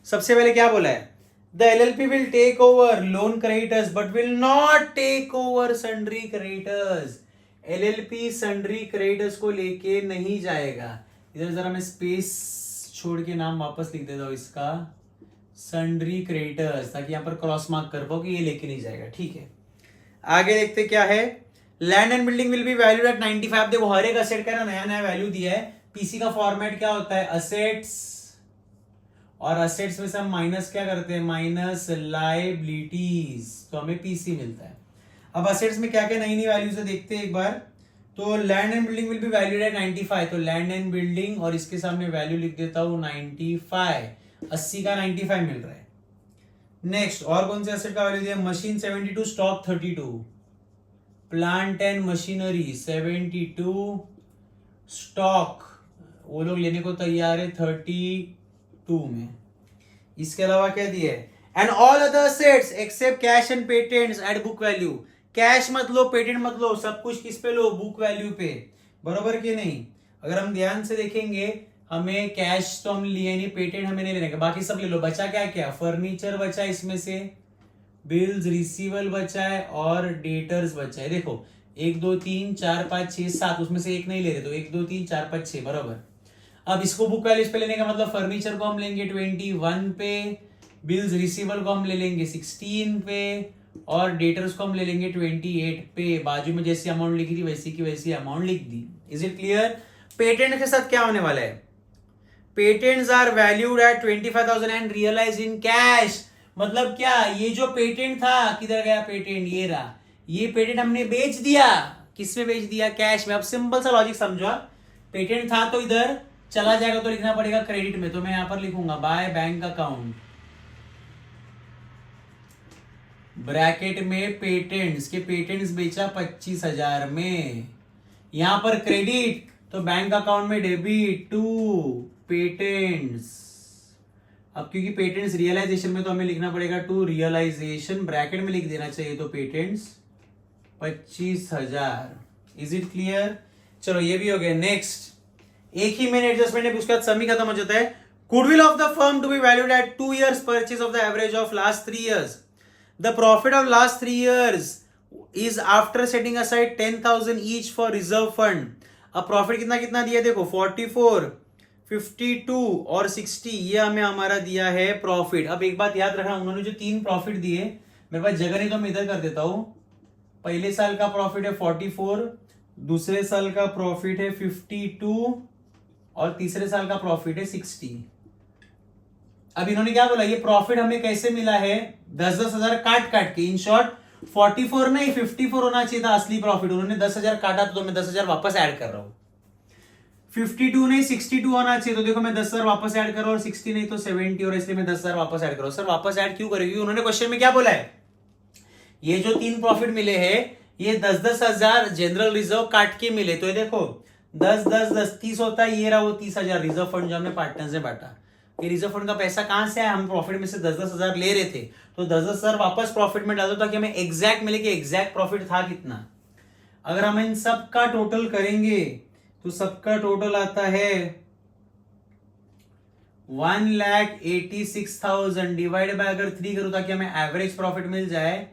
सबसे पहले क्या बोला है, the LLP will take over loan creditors but will not take over sundry creditors. LLP sundry creditors को लेके नहीं जाएगा। इधर जरा मैं स्पेस छोड़ के नाम वापस लिख देता हूं इसका, सन्ड्री क्रेडिटर्स, ताकि यहां पर क्रॉस मार्क कर पाओ कि ये लेके नहीं जाएगा। ठीक है, आगे देखते क्या है। Land and building will be valued eight 95। देखो हर एक असेट का ना नया नया वैल्यू दिया है। पीसी का फॉर्मेट क्या होता है, असेट्स और असेट्स में से हम माइनस क्या करते हैं, माइनस लायबिलिटीज, तो हमें पीसी मिलता है। अब असेट्स में क्या क्या नई नई वैल्यूज है देखते हैं एक बार। तो land and building will be valued eight 95, तो लैंड एंड बिल्डिंग और इसके सामने वैल्यू लिख देता हूं 95, 80 का 95 मिल रहा है। नेक्स्ट और कौन से एसेट का वैल्यू दिया, machine 72, stock 32, plant and machinery 72, stock वो लोग लेने को तैयार है 32 में। इसके अलावा क्या दिया है, and all other assets except cash and patents at book value. Cash मत लो, पेटेंट मत लो, सब कुछ किस पे लो, बुक वैल्यू पे, बरोबर कि नहीं। अगर हम ध्यान से देखेंगे हमें कैश तो हम लिए नहीं, पेटेंट हमें नहीं लेने का, बाकी सब ले लो। बचा क्या क्या, फर्नीचर बचा है इसमें से, बिल्स रिसीवल बचा है और डेटर्स बचा है। देखो 1 2 3 4 5 6 7, उसमें से एक नहीं ले रहे तो 1 2 3 4 5 6 बराबर। अब इसको बुक वैल्यू पे लेने का मतलब फर्नीचर को हम लेंगे 21 पे, बिल्स रिसीवल को हम ले लेंगे 16 पे और डेटर्स को हम ले लेंगे 28 पे। बाजू में जैसी अमाउंट लिखी थी वैसी की वैसी अमाउंट लिख दी। Is it clear. पेटेंट के साथ क्या होने वाला है, patents are valued at 25,000 and realise in cash. मतलब क्या, ये जो पेटेंट था किधर गया, पेटेंट ये रहा, ये पेटेंट हमने बेच दिया, किसमें बेच दिया, कैश में। अब सिंपल सा लॉजिक समझो, पेटेंट था तो इधर चला जाएगा तो लिखना पड़ेगा क्रेडिट में, तो मैं यहां पर लिखूंगा बाय बैंक अकाउंट ब्रैकेट में पेटेंट्स के, पेटेंट्स बेचा 25,000 में, यहां पर क्रेडिट तो बैंक अकाउंट में डेबिट टू पेटेंट्स। अब क्योंकि पेटेंट्स रियलाइजेशन में तो हमें लिखना पड़ेगा टू रियलाइजेशन, ब्रैकेट में लिख देना चाहिए तो पेटेंट्स 25,000। Is it clear. चलो ये भी हो गया। नेक्स्ट एक ही मैंने एडजस्टमेंट है, उसके बाद समी खत्म हो जाता है। Goodwill of the firm to be valued at 2 years purchase of the average of last 3 years। The profit of last 3 years is after setting aside 10,000 each for reserve fund. अब प्रॉफिट कितना कितना दिया देखो, 44, 52 और 60, ये हमें हमारा दिया है प्रॉफिट। अब एक बात याद रखना, उन्होंने जो 3 प्रॉफिट दिए, मेरे पास जगह नहीं तो मैं इधर कर देता हूं। पहले साल का प्रॉफिट है 44, दूसरे साल का प्रॉफिट है 52 और तीसरे साल का प्रॉफिट है 60। अब इन्होंने क्या बोला, ये प्रॉफिट हमें कैसे मिला है, 10-10 हजार काट काट के। इन शॉर्ट 44 नहीं 54 होना चाहिए था असली प्रॉफिट, उन्होंने 10,000 काटा तो मैं 10,000 वापस ऐड कर रहा हूं। 52 नहीं 62 होना चाहिए, तो देखो मैं 10,000 वापस ऐड कर रहा हूं, और 60 नहीं तो 70, और इसलिए मैं 10,000 वापस ऐड कर रहा हूं। सर वापस ऐड क्यों करेगी, उन्होंने क्वेश्चन में क्या बोला है, ये जो 3 प्रॉफिट मिले हैं ये 10-10 हजार जनरल रिजर्व काट के मिले। तो ये देखो 10-10-10 30 होता है, ये रहा वो 30,000 रिजर्व फंड जो हमने पार्टनर्स में बांटा। ये रिजर्व फंड का पैसा कहां से आया, हम प्रॉफिट में से 10-10 हजार ले रहे थे, तो 10-10 हजार वापस प्रॉफिट में डाल दो ताकि हमें एग्जैक्ट मिले कि एग्जैक्ट प्रॉफिट था कितना। अगर हम इन सब का टोटल करेंगे तो सबका टोटल आता है 1,86,000 डिवाइड बाय अगर 3 करूं ताकि हमें एवरेज प्रॉफिट मिल जाए।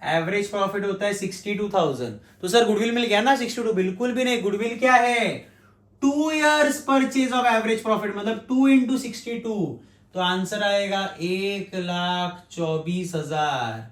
एवरेज प्रॉफिट होता है 62,000। तो सर गुडविल मिल गया ना 62, बिल्कुल भी नहीं। गुडविल क्या है, 2 years purchase of average profit, मतलब 2 into 62, तो आंसर आएगा 1,24,000।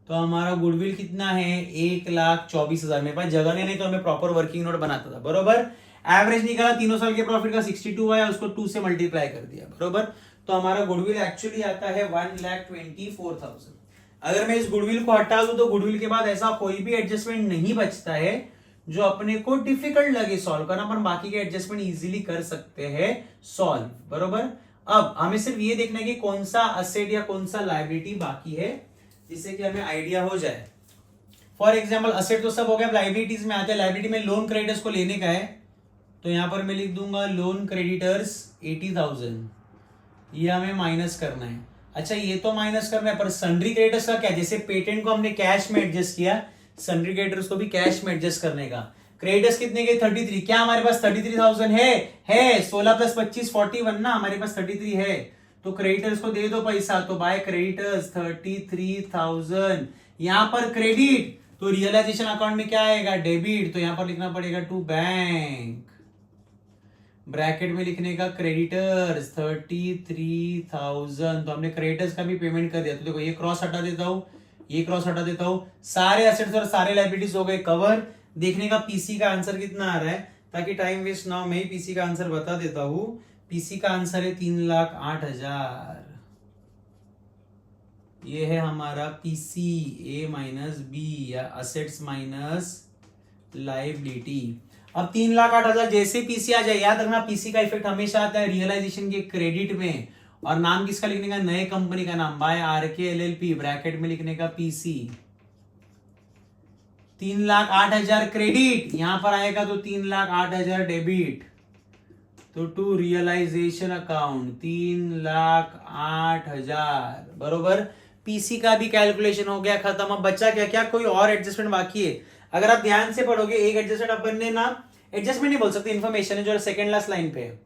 तो हमारा गुडविल कितना है? 1,24,000। मेरे पास जगह नहीं तो हमें प्रॉपर वर्किंग नोट बनाता था, बरोबर। एवरेज निकाला तीनों साल के प्रॉफिट का 62 आया, उसको 2 से मल्टीप्लाई कर दिया, बरोबर। तो हमारा गुडविल एक्चुअली आता है 1,24,000। अगर मैं इस गुडविल को हटा दूं तो गुडविल के बाद ऐसा कोई भी एडजस्टमेंट नहीं बचता है जो अपने को डिफिकल्ट लगे सॉल्व करना, पर बाकी के एडजस्टमेंट इजीली कर सकते हैं सॉल्व, बरोबर। अब हमें सिर्फ ये देखना है कि कौन सा असेट या कौन सा लायबिलिटी बाकी है, जिससे कि हमें आइडिया हो जाए। फॉर एग्जाम्पल असेट तो सब हो गया, लाइबिलिटीज में आते हैं। लाइबिलिटी में लोन क्रेडिटर्स को लेने का है, तो यहां पर मैं लिख दूंगा लोन क्रेडिटर्स 80,000, ये हमें माइनस करना है। अच्छा ये तो माइनस करना है, पर सन्ड्री क्रेडिटर्स का क्या? जैसे पेटेंट को हमने कैश में एडजस्ट किया, सन्ड्री क्रेडिटर्स को भी कैश में एडजस्ट करने का। क्रेडिटर्स कितने के? 33। क्या हमारे पास 33,000 है 16 + 25 41 ना, हमारे पास 33 है। तो क्रेडिटर्स को दे दो पैसा, तो बाय क्रेडिटर्स 33,000। यहां पर क्रेडिट, तो रियलाइजेशन अकाउंट में क्या आएगा? डेबिट। तो यहां पर लिखना पड़ेगा टू बैंक, ब्रैकेट में लिखने का क्रेडिटर्स 33,000। तो हमने क्रेडिटर्स का भी पेमेंट कर दिया। तो देखो ये क्रॉस हटा देता हूं, ये क्रॉस हटा देता हूं, सारे एसेट्स और सारे लायबिलिटीज हो गए कवर। देखने का पीसी का आंसर कितना आ रहा है, ताकि टाइम वेस्ट ना हो, मैं ही पीसी का आंसर बता देता हूं। पीसी का आंसर है 3,08,000। ये है हमारा पीसी ए माइनस बी, या असेट्स माइनस लायबिलिटी। अब 3,08,000 जैसे पीसी आ जाए, याद रखना पीसी का इफेक्ट हमेशा आता है रियलाइजेशन के क्रेडिट में। और नाम किसका लिखने का? नए कंपनी का नाम, बाय आरके एलएलपी, ब्रैकेट में लिखने का पीसी। 3,08,000 क्रेडिट यहां पर आएगा, तो 3,08,000 डेबिट। तो टू रियलाइजेशन अकाउंट 3,08,000, बरोबर। पीसी का भी कैलकुलेशन हो गया खत्म। अब बच्चा क्या क्या कोई और एडजस्टमेंट बाकी है? अगर आप ध्यान से पढ़ोगे, एक एडजस्टमेंट अपन ने ना, एडजस्टमेंट नहीं बोल सकते, इन्फॉर्मेशन है जो सेकंड लास्ट लाइन पे है।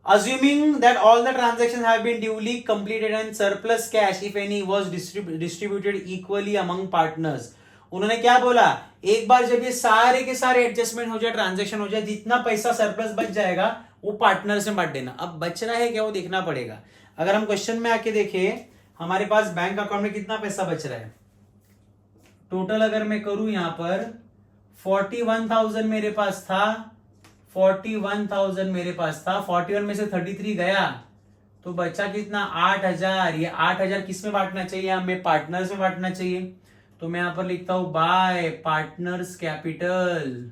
Assuming that all the transactions have been duly completed and surplus cash, if any, was distributed equally among partners. उन्होंने क्या बोला? एक बार जब ये सारे के सारे एडजस्टमेंट हो जाए, ट्रांजैक्शन हो जाए, जितना पैसा सरप्लस बच जाएगा वो पार्टनर्स में बांट देना। अब बच रहा है क्या वो देखना पड़ेगा। अगर हम क्वेश्चन में आके देखें, हमारे पास बैंक अकाउंट में कितना पैसा बच रहा है टोटल, अगर मैं करूं यहां पर 41,000 मेरे पास था, 41,000 मेरे पास था, 41 में से 33 गया, तो बचा कितना? 8,000। ये 8,000 किस में बांटना चाहिए? हमें पार्टनर्स में बांटना चाहिए। तो मैं यहां पर लिखता हूं बाय पार्टनर्स कैपिटल,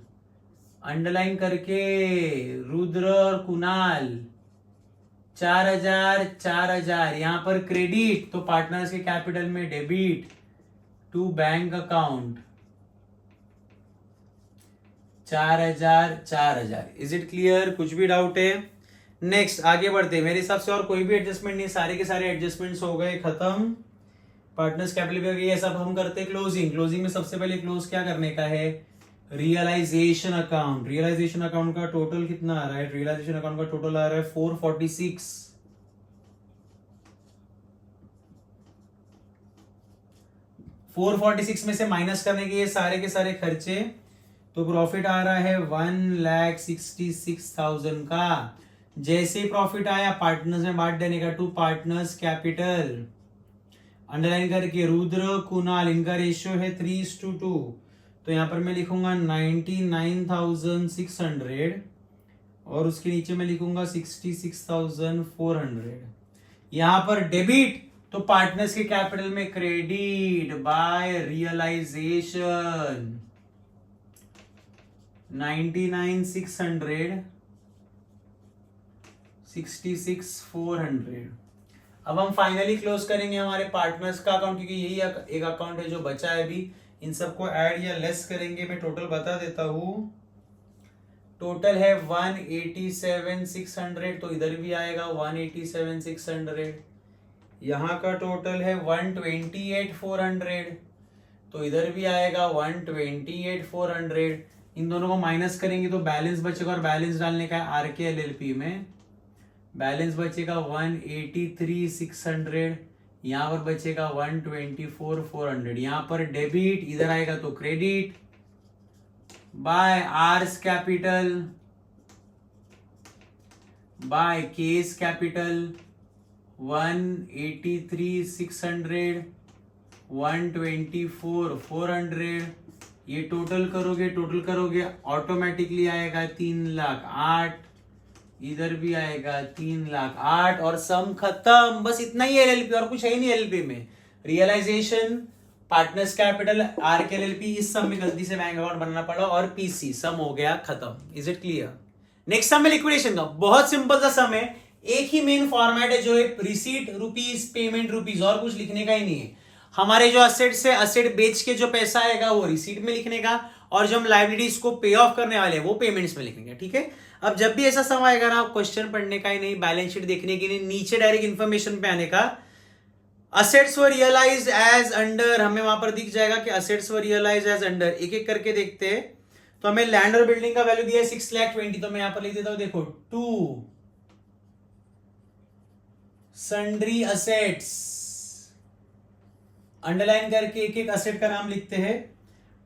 अंडरलाइन करके रुद्र और कुणाल, 4,000 4,000। यहां पर क्रेडिट, तो पार्टनर्स के कैपिटल में debit to bank account 4,000 4,000। Is it clear? कुछ भी डाउट है? नेक्स्ट आगे बढ़ते। मेरे हिसाब से और कोई भी एडजस्टमेंट नहीं, सारे के सारे एडजस्टमेंट्स हो गए खत्म। पार्टनर्स कैपिटल पे ये सब हम करते हैं क्लोजिंग। क्लोजिंग में सबसे पहले क्लोज क्या करने का है? Realization account. रियलाइजेशन अकाउंट का टोटल कितना आ रहा है? रियलाइजेशन अकाउंट का टोटल आ रहा है 446। 446 में से माइनस करने के ये सारे के सारे खर्चे, तो प्रॉफिट आ रहा है 1,66,000 का। जैसे प्रॉफिट आया पार्टनर्स में बांट देने का, टू पार्टनर्स कैपिटल, अंडरलाइन करके रुद्र कुणाल, इनका रेशियो है 3:2। तो यहां पर मैं लिखूंगा 99,600 और उसके नीचे मैं लिखूंगा 66,400। यहां पर डेबिट, तो पार्टनर्स के कैपिटल में क्रेडिट बाय रियलाइजेशन 99,600 66,400। अब हम फाइनली क्लोज करेंगे हमारे पार्टनर्स का अकाउंट, क्योंकि यही एक अकाउंट है जो बचा है अभी। इन सबको ऐड या लेस करेंगे। मैं टोटल बता देता हूं, टोटल है 187,600, तो इधर भी आएगा 187,600। यहां का टोटल है 128,400, तो इधर भी आएगा 128,400। इन दोनों को माइनस करेंगे तो बैलेंस बचेगा, और बैलेंस डालने का है आरके एलएलपी में। बैलेंस बचेगा 183,600, यहां पर बचेगा 124,400। यहां पर डेबिट, इधर आएगा तो credit by R's capital by K's capital 183,600, 124,400, ये टोटल करोगे ऑटोमेटिकली आएगा 3,08,000, इधर भी आएगा 3,08,000 और सम खत्म। बस इतना ही एलएलपी, और कुछ है ही नहीं एलएलपी में। Realization, partners capital, RK LLP, इस सम में गलती से बैंक अकाउंट बनाना पड़ा और पीसी, सम हो गया खत्म। Is it clear? Next sum है लिक्विडेशन का, बहुत सिंपल सा सम है। एक ही मेन फॉर्मेट है जो है रिसीट रुपीज, पेमेंट रुपीज, और कुछ लिखने का ही नहीं है। हमारे जो असेट्स है, असेट बेच के जो पैसा आएगा वो रिसीट में लिखने का, और जो हम लाइबिलिटीज को पे ऑफ करने वाले हैं वो पेमेंट्स में लिखने का। ठीक है, अब जब भी ऐसा सम आएगा ना, क्वेश्चन पढ़ने का ही नहीं, बैलेंस शीट देखने की नहीं, नीचे डायरेक्ट इंफॉर्मेशन पे आने का। असेट्स वर रियलाइज्ड एज अंडर, हमें वहां पर दिख जाएगा कि असेट्स वर रियलाइज्ड एज अंडर। एक एक करके देखते हैं। तो हमें लैंड और बिल्डिंग का वैल्यू दिया है 6,20,000, तो मैं यहां पर लिख देता हूं, देखो 2 सन्ड्री असेट्स, अंडरलाइन करके एक एक असेट का नाम लिखते हैं।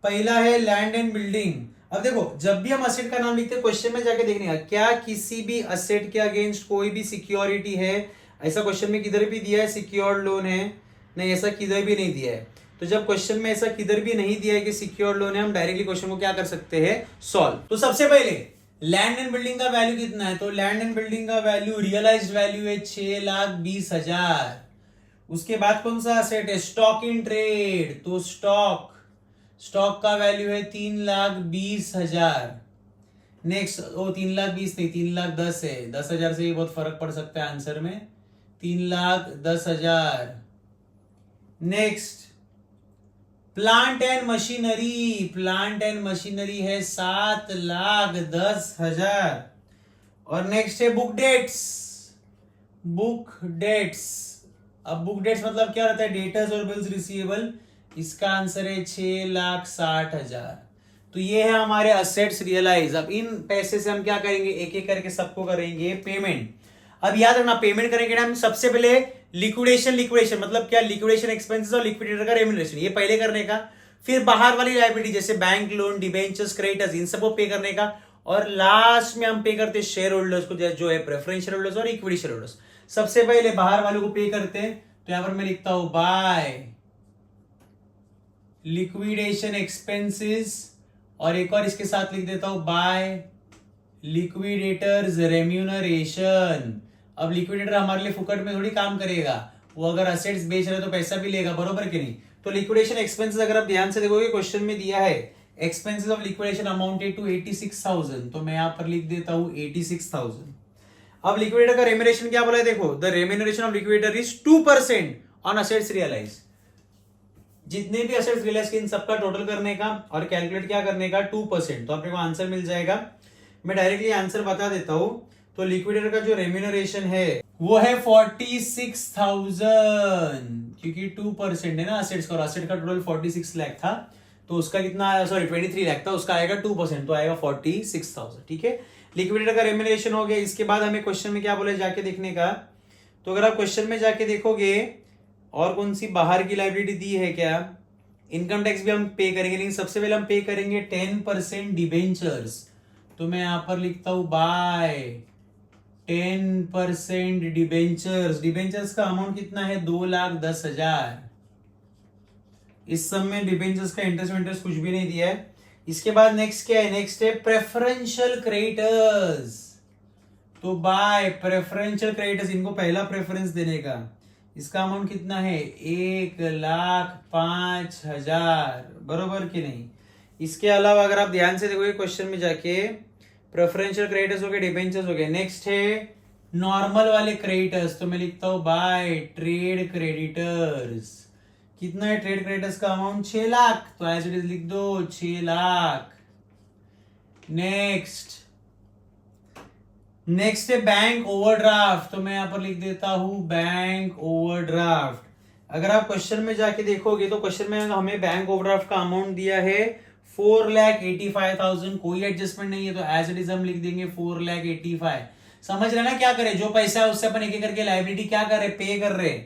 पहला है लैंड एंड बिल्डिंग। अब देखो, जब भी हम असेट का नाम लिखते हैं, क्वेश्चन में जाके देखने का क्या किसी भी असेट के अगेंस्ट कोई भी सिक्योरिटी है। ऐसा क्वेश्चन में किधर भी दिया है सिक्योर्ड लोन है? नहीं, ऐसा किधर भी नहीं दिया है। तो जब क्वेश्चन में ऐसा किधर भी नहीं दिया है कि सिक्योर्ड लोन है, हम डायरेक्टली क्वेश्चन को क्या कर सकते हैं, सॉल्व। तो सबसे पहले लैंड एंड बिल्डिंग का वैल्यू कितना है? तो लैंड एंड बिल्डिंग का वैल्यू, रियलाइज्ड वैल्यू है 6,20,000। उसके बाद कौन सा असेट है? Stock in trade. तो स्टॉक का वैल्यू है 3,20,000। नेक्स्ट, 3,20,000 नहीं, 3,10,000 है। 10,000 से भी बहुत फर्क पड़ सकता है आंसर में। 3,10,000। नेक्स्ट, प्लांट एंड मशीनरी है 7,10,000। और नेक्स्ट है बुक डेट्स। अब बुक डेट्स मतलब क्या रहता है? डेटर्स और बिल्स रिसीवेबल। इसका आंसर है 6,60,000। तो ये है हमारे असेट्स रियलाइज। अब इन पैसे से हम क्या करेंगे? एक एक करके सबको करेंगे पेमेंट। अब याद रखना, पेमेंट करेंगे ना हम सबसे पहले लिक्विडेशन मतलब क्या? लिक्विडेशन एक्सपेंसेस और लिक्विडेटर का रेम्यूनरेशन, ये पहले करने का। फिर बाहर वाली लायबिलिटी जैसे बैंक लोन, डिबेंचर्स, क्रेडिटर्स, इन सबको पे करने का। और लास्ट में हम पे करते हैं शेयर होल्डर्स को, जो है प्रेफरेंस शेयर होल्डर्स और इक्विटी शेयर होल्डर्स। सबसे पहले बाहर वालों को पे करते हैं, तो यहां पर मैं लिखता हूं बाय लिक्विडेशन एक्सपेंसेस, और एक और इसके साथ लिख देता हूं बाय लिक्विडेटर्स रेम्यूनरेशन। अब लिक्विडेटर हमारे लिए फुकट में थोड़ी काम करेगा, वो अगर असेट्स बेच रहे तो पैसा भी लेगा, बरोबर कि नहीं? तो लिक्विडेशन एक्सपेंसेस अगर आप ध्यान से देखोगे, क्वेश्चन में दिया है expenses of liquidation amounted to 86,000, तो मैं यहां पर लिख देता हूं 86,000। अब लिक्विडेटर का रेम्यूनरेशन क्या बोला है? देखो, the remuneration of liquidator is 2% on assets realized. जितने भी असेट्स रियलाइज के इन सबका टोटल करने का और कैलकुलेट क्या करने का, 2%। तो अपने को आंसर मिल जाएगा। मैं डायरेक्टली आंसर बता देता हूं। तो लिक्विडेटर का जो रेम्यूनरेशन है वो है 46,000, क्योंकि 2% है ना असेट्स का, और असेट का टोटल 46 लाख था, तो उसका कितना, सॉरी 23 लाख था, उसका आएगा 2%, तो आएगा 46,000। ठीक है, लिक्विडेटर का रेम्यूनरेशन हो गया। इसके बाद हमें क्वेश्चन में क्या बोले जाके देखने का। तो अगर आप क्वेश्चन में जाके देखोगे, और कौन सी बाहर की लायबिलिटी दी है क्या? इनकम टैक्स भी हम पे करेंगे, लेकिन सबसे पहले हम पे करेंगे 10% डिबेंचर्स। तो मैं यहां पर लिखता हूं बाय 10% डिबेंचर्स का अमाउंट कितना है? 2,10,000। इस सब में डिबेंचर्स का इंटरेस्ट कुछ भी नहीं दिया है। इसके बाद नेक्स्ट क्या है? नेक्स्ट है प्रेफरेंशियल क्रेडिटर्स। तो बाय प्रेफरेंशियल क्रेडिटर्स, इनको पहला प्रेफरेंस देने का। इसका अमाउंट कितना है? 1,05,000, बरोबर कि नहीं? इसके अलावा अगर आप ध्यान से देखोगे क्वेश्चन में जाके, प्रेफरेंशियल क्रेडिटर्स हो गए, डिबेंचर्स हो गए। नेक्स्ट है नॉर्मल वाले क्रेडिटर्स, तो मैं लिखता हूं बाय ट्रेड क्रेडिटर्स। कितना है ट्रेड क्रेडिटर्स का अमाउंट? 6 लाख, तो एज इट इज लिख दो 6 लाख। नेक्स्ट है बैंक ओवरड्राफ्ट, तो मैं यहां पर लिख देता हूं बैंक ओवरड्राफ्ट। अगर आप क्वेश्चन में जाके देखोगे तो क्वेश्चन में हमें बैंक ओवरड्राफ्ट का अमाउंट दिया है 4,85,000, कोई एडजस्टमेंट नहीं है, तो एज इट इज हम लिख देंगे 4,85,000। समझ रहे ना क्या करें? जो पैसा है उससे अपन एक एक करके लायबिलिटी क्या कर रहे, पे कर रहे।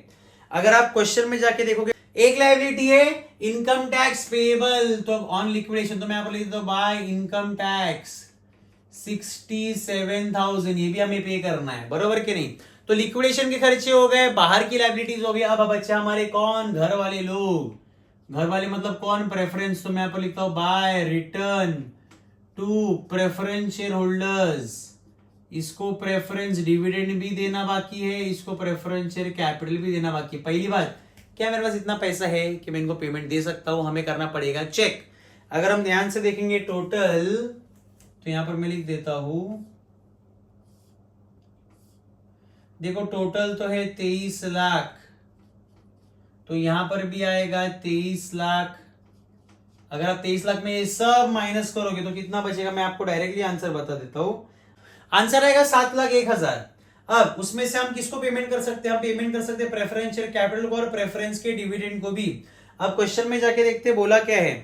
अगर आप क्वेश्चन में जाके देखोगे, एक लायबिलिटी है इनकम टैक्स पेएबल, तो ऑन लिक्विडेशन, तो मैं यहां पर लिख देता हूं बाय इनकम टैक्स 67,000, ये भी हमें पे करना है, बरोबर कि नहीं। तो लिक्विडेशन के खर्चे हो गए, बाहर की लाइबिलिटीज हो गई। अब बच्चा हमारे कौन, घर वाले लोग। घर वाले मतलब कौन, प्रेफरेंस। तो मैं यहाँ पर लिखता हूं by return to preference share holders. इसको प्रेफरेंस डिविडेंड भी देना बाकी है, इसको प्रेफरेंस शेयर कैपिटल भी देना बाकी है। पहली बात, क्या मेरे पास इतना पैसा है कि मैं इनको पेमेंट दे सकता हूं? हमें करना पड़ेगा चेक। अगर हम ध्यान से देखेंगे टोटल, तो यहां पर मैं लिख देता हूं, देखो टोटल तो है 23 लाख, तो यहां पर भी आएगा 23 लाख। अगर आप 23 लाख में ये सब माइनस करोगे तो कितना बचेगा, मैं आपको डायरेक्टली आंसर बता देता हूं। आंसर आएगा 7,01,000। अब उसमें से हम किसको पेमेंट कर सकते हैं? हम पेमेंट कर सकते हैं प्रेफरेंस शेयर कैपिटल को और प्रेफरेंस के डिविडेंड को भी। अब क्वेश्चन में जाके देखते बोला क्या है,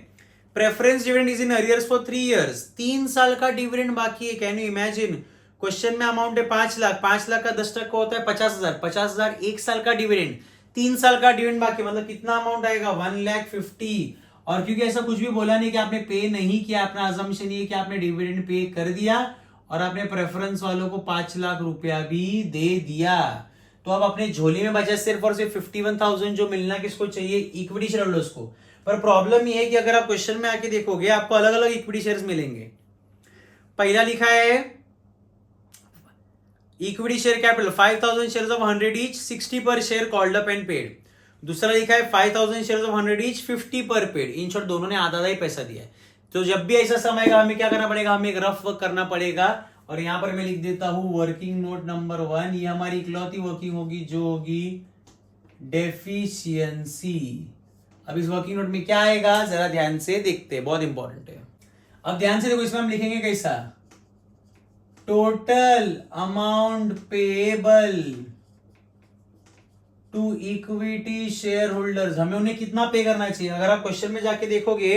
preference dividend is in arrears for 3 years. 3 साल का डिविडेंड बाकी है। कैन यू इमेजिन, क्वेश्चन में अमाउंट है 5 लाख, 5 लाख का 10% होता है 50,000, 50,000 1 साल का डिविडेंड, 3 साल का डिविडेंड बाकी, मतलब कितना अमाउंट आएगा 1,50,000। और क्योंकि ऐसा कुछ भी बोला नहीं कि आपने पे नहीं किया, अपना अजम्पशन ये कि आपने डिविडेंड पे कर दिया और आपने प्रेफरेंस वालों को 5 लाख रुपया भी दे दिया, तो अब अपने झोली में बचा सिर्फ और सिर्फ 51,000 जो मिलना किसको चाहिए, इक्विटी शेयर होल्डर्स को। पर प्रॉब्लम ये है कि अगर आप क्वेश्चन में आके देखोगे आपको अलग अलग इक्विटी शेयर्स मिलेंगे। पहला लिखा है equity share capital 5,000 shares of 100 each, 60 पर share called up and paid. दूसरा लिखा है 5,000 शेयर्स ऑफ 100 ईच, 50 पर पेड। इन शॉर्ट दोनों ने आधा आधा ही पैसा दिया है। तो जब भी ऐसा समय आएगा हमें क्या करना पड़ेगा, हमें एक रफ वर्क करना पड़ेगा। और यहां पर मैं लिख देता हूं वर्किंग नोट नंबर 1, ये हमारी इकलौती वर्किंग होगी जो होगी डेफिशिएंसी। अब इस वर्किंग नोट में क्या आएगा जरा ध्यान से देखते हैं, बहुत इंपॉर्टेंट है। अब ध्यान से देखो, इसमें हम लिखेंगे कैसा, total amount payable to equity share holders, हमें उन्हें कितना पे करना चाहिए। अगर आप क्वेश्चन में जाके देखोगे,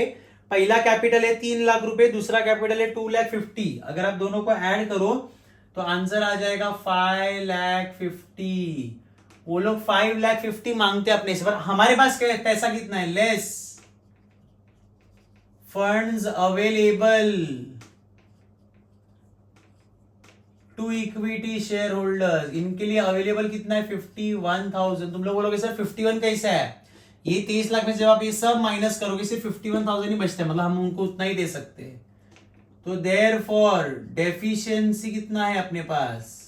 पहला कैपिटल है 3 लाख रुपए, दूसरा कैपिटल है 2,50,000। अगर आप दोनों को ऐड करो तो आंसर आ जाएगा 5,50,000। वो लोग 5,50,000 मांगते हैं अपने से, पर हमारे पास पैसा कितना है, less funds available to equity share holders. इनके लिए अवेलेबल कितना है 51,000। तुम लोग बोलोगे सर 51 कैसा है, ये 23 लाख में जब आप ये सब माइनस करोगे सिर्फ 51,000 ही बचता है, मतलब हम उनको उतना ही दे सकते हैं। तो देयरफॉर डेफिशिएंसी कितना है अपने पास,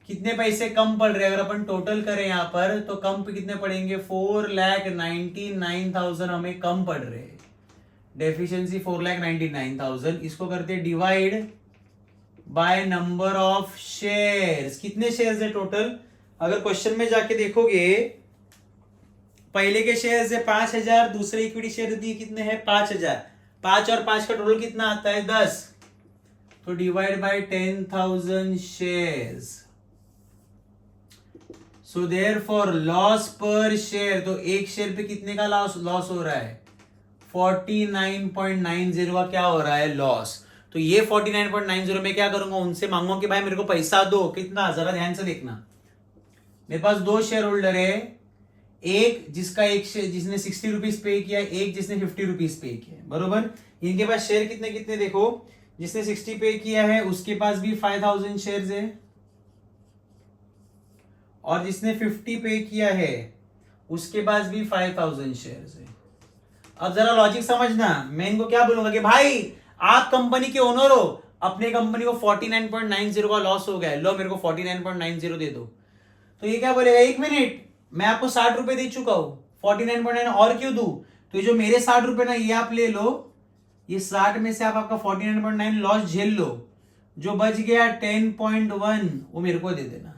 कितने पैसे कम पड़ रहे हैं। अगर अपन टोटल करें यहां पर तो कम पे कितने पड़ेंगे, 4,99,000 हमें कम पड़ रहे हैं। डेफिशिएंसी 4,99,000। इसको करते divide by number of shares. कितने शेयर्स है टोटल, अगर क्वेश्चन में जाके देखोगे पहले के शेयर्स है 5,000, दूसरे इक्विटी शेयर दिए कितने हैं 5,000, 5 और 5 का टोटल कितना आता है 10, तो divide by 10,000 shares. So therefore loss पर शेयर, तो एक शेयर पे कितने का लॉस हो रहा है, 49.90 का क्या हो रहा है लॉस। तो ये 49.90 में क्या करूंगा, उनसे मांगूंगा कि भाई मेरे को पैसा दो, कितना, जरा ध्यान से देखना। मेरे पास 2 शेयर होल्डर है, एक जिसका जिसने 60 रुपीज पे किया, एक जिसने 50 रुपीज पे किया, बरोबर। इनके पास शेयर कितने कितने देखो, जिसने 60 पे किया है उसके पास भी 5,000 शेयर्स है, और जिसने 50 पे किया है उसके पास भी 5,000 शेयर्स है। अब जरा लॉजिक समझना, मैं इनको क्या बोलूंगा कि भाई आप कंपनी के ओनर हो, अपने कंपनी को 49.90 का लॉस हो गया है, लो मेरे को 49.90 दे दो। तो ये क्या बोलेगा, एक मिनट मैं आपको 60 रुपए दे चुका हूं, 49.9 और क्यों दूं। तो ये जो मेरे 60 रुपए ना ये आप ले लो, ये 60 में से आप आपका 49.9 लॉस झेल लो, जो बच गया 10.1 वो मेरे को दे देना।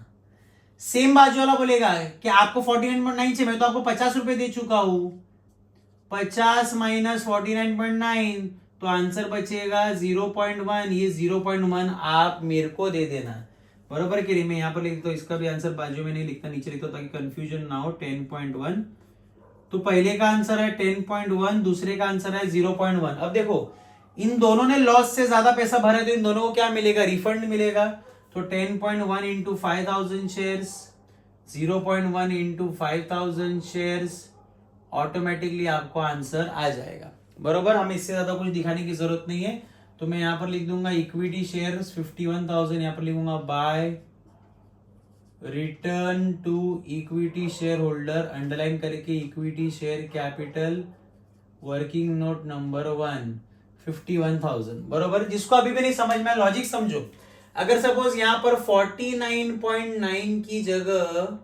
सेम बाजू वाला बोलेगा कि आपको 49.9 से मैं तो आपको 50 रुपए दे चुका हूं, 50 माइनस 49.9, तो आंसर बचेगा 0.1, ये 0.1 आप मेरे को दे देना, बरोबर कि नहीं। मैं यहां पर लिखता हूं, इसका भी आंसर बाजू में नहीं लिखता, नीचे लिखता हूं ताकि कंफ्यूजन ना हो। 10.1, तो पहले का आंसर है 10.1, दूसरे का आंसर है 0.1। अब देखो इन दोनों ने लॉस से ज्यादा पैसा भरा है तो इन दोनों को क्या मिलेगा, रिफंड मिलेगा। तो 10.1 into 5,000 shares, 0.1 into 5,000 shares, automatically आपको आंसर आ जाएगा, बरोबर। हमें इससे ज्यादा कुछ दिखाने की जरूरत नहीं है। तो मैं यहां पर लिख दूंगा इक्विटी शेयर्स 51,000, यहां पर लिखूंगा by return to equity shareholder, underline करके equity share capital working note number 1 51,000 बरोबर। जिसको अभी भी नहीं समझ में लॉजिक समझो, अगर सपोज यहां पर 49.9 की जगह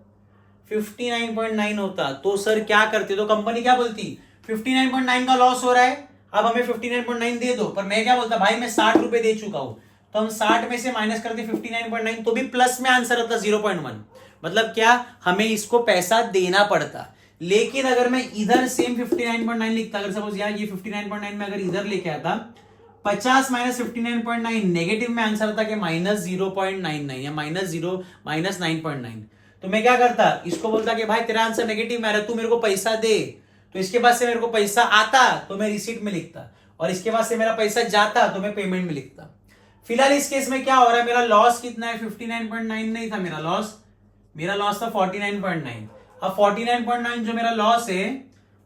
59.9 होता तो सर क्या करते, तो कंपनी क्या बोलती 59.9 का लॉस हो रहा है, अब हमें 59.9 दे दो। पर मैं क्या बोलता, भाई मैं 60 रुपए दे चुका हूं, तो हम 60 में से माइनस करते 59.9, तो भी प्लस में आंसर आता 0.1। मतलब क्या, हमें इसको पैसा देना पड़ता। लेकिन अगर मैं इधर सेम 59.9 लिखता, अगर सपोज यार ये 59.9 में अगर इधर लेके आता 50 माइनस 59.9, नेगेटिव में आंसर आता कि माइनस 0.99 या माइनस 9.9। तो मैं क्या करता, इसको बोलता कि भाई तेरा आंसर नेगेटिव में आ रहा है, तू मेरे को पैसा दे। तो इसके बाद से मेरे को पैसा आता तो मैं रिसीट में लिखता, और इसके बाद से मेरा पैसा जाता तो मैं पेमेंट में लिखता। फिलहाल इस केस में क्या हो रहा है, मेरा लॉस कितना है 59.9 नहीं था मेरा लॉस था 49.9। अब 49.9 जो मेरा लॉस है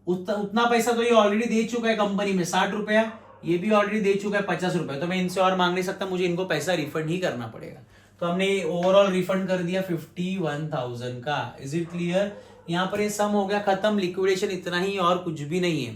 उतना पैसा तो ये ऑलरेडी दे चुका है कंपनी में 60 रुपया, ये भी ऑलरेडी दे चुका है 50 रुपया, तो मैं इनसे और मांग नहीं सकता, मुझे इनको पैसा रिफंड ही करना पड़ेगा। तो हमने ओवरऑल रिफंड कर दिया 51,000 का। Is it clear? यहां पर ये सम हो गया खत्म, लिक्विडेशन इतना ही और कुछ भी नहीं है।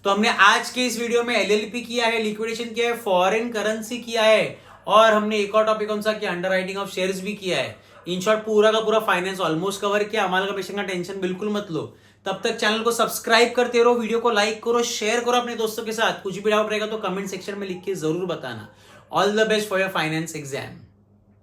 तो हमने आज के इस वीडियो में एलएलपी किया है, लिक्विडेशन किया है, फॉरेन करेंसी किया है, और हमने एक और टॉपिक कौन सा किया, अंडरराइटिंग ऑफ शेयर्स भी किया है। इन शॉर्ट पूरा का पूरा फाइनेंस ऑलमोस्ट कवर किया। अमाल का पेशेंट का टेंशन बिल्कुल मत लो। तब तक चैनल को सब्सक्राइब करते रहो, वीडियो को लाइक करो, शेयर करो अपने दोस्तों के साथ। कुछ भी डाउट रहेगा तो कमेंट सेक्शन में लिख के जरूर बताना। All the best for your finance exam.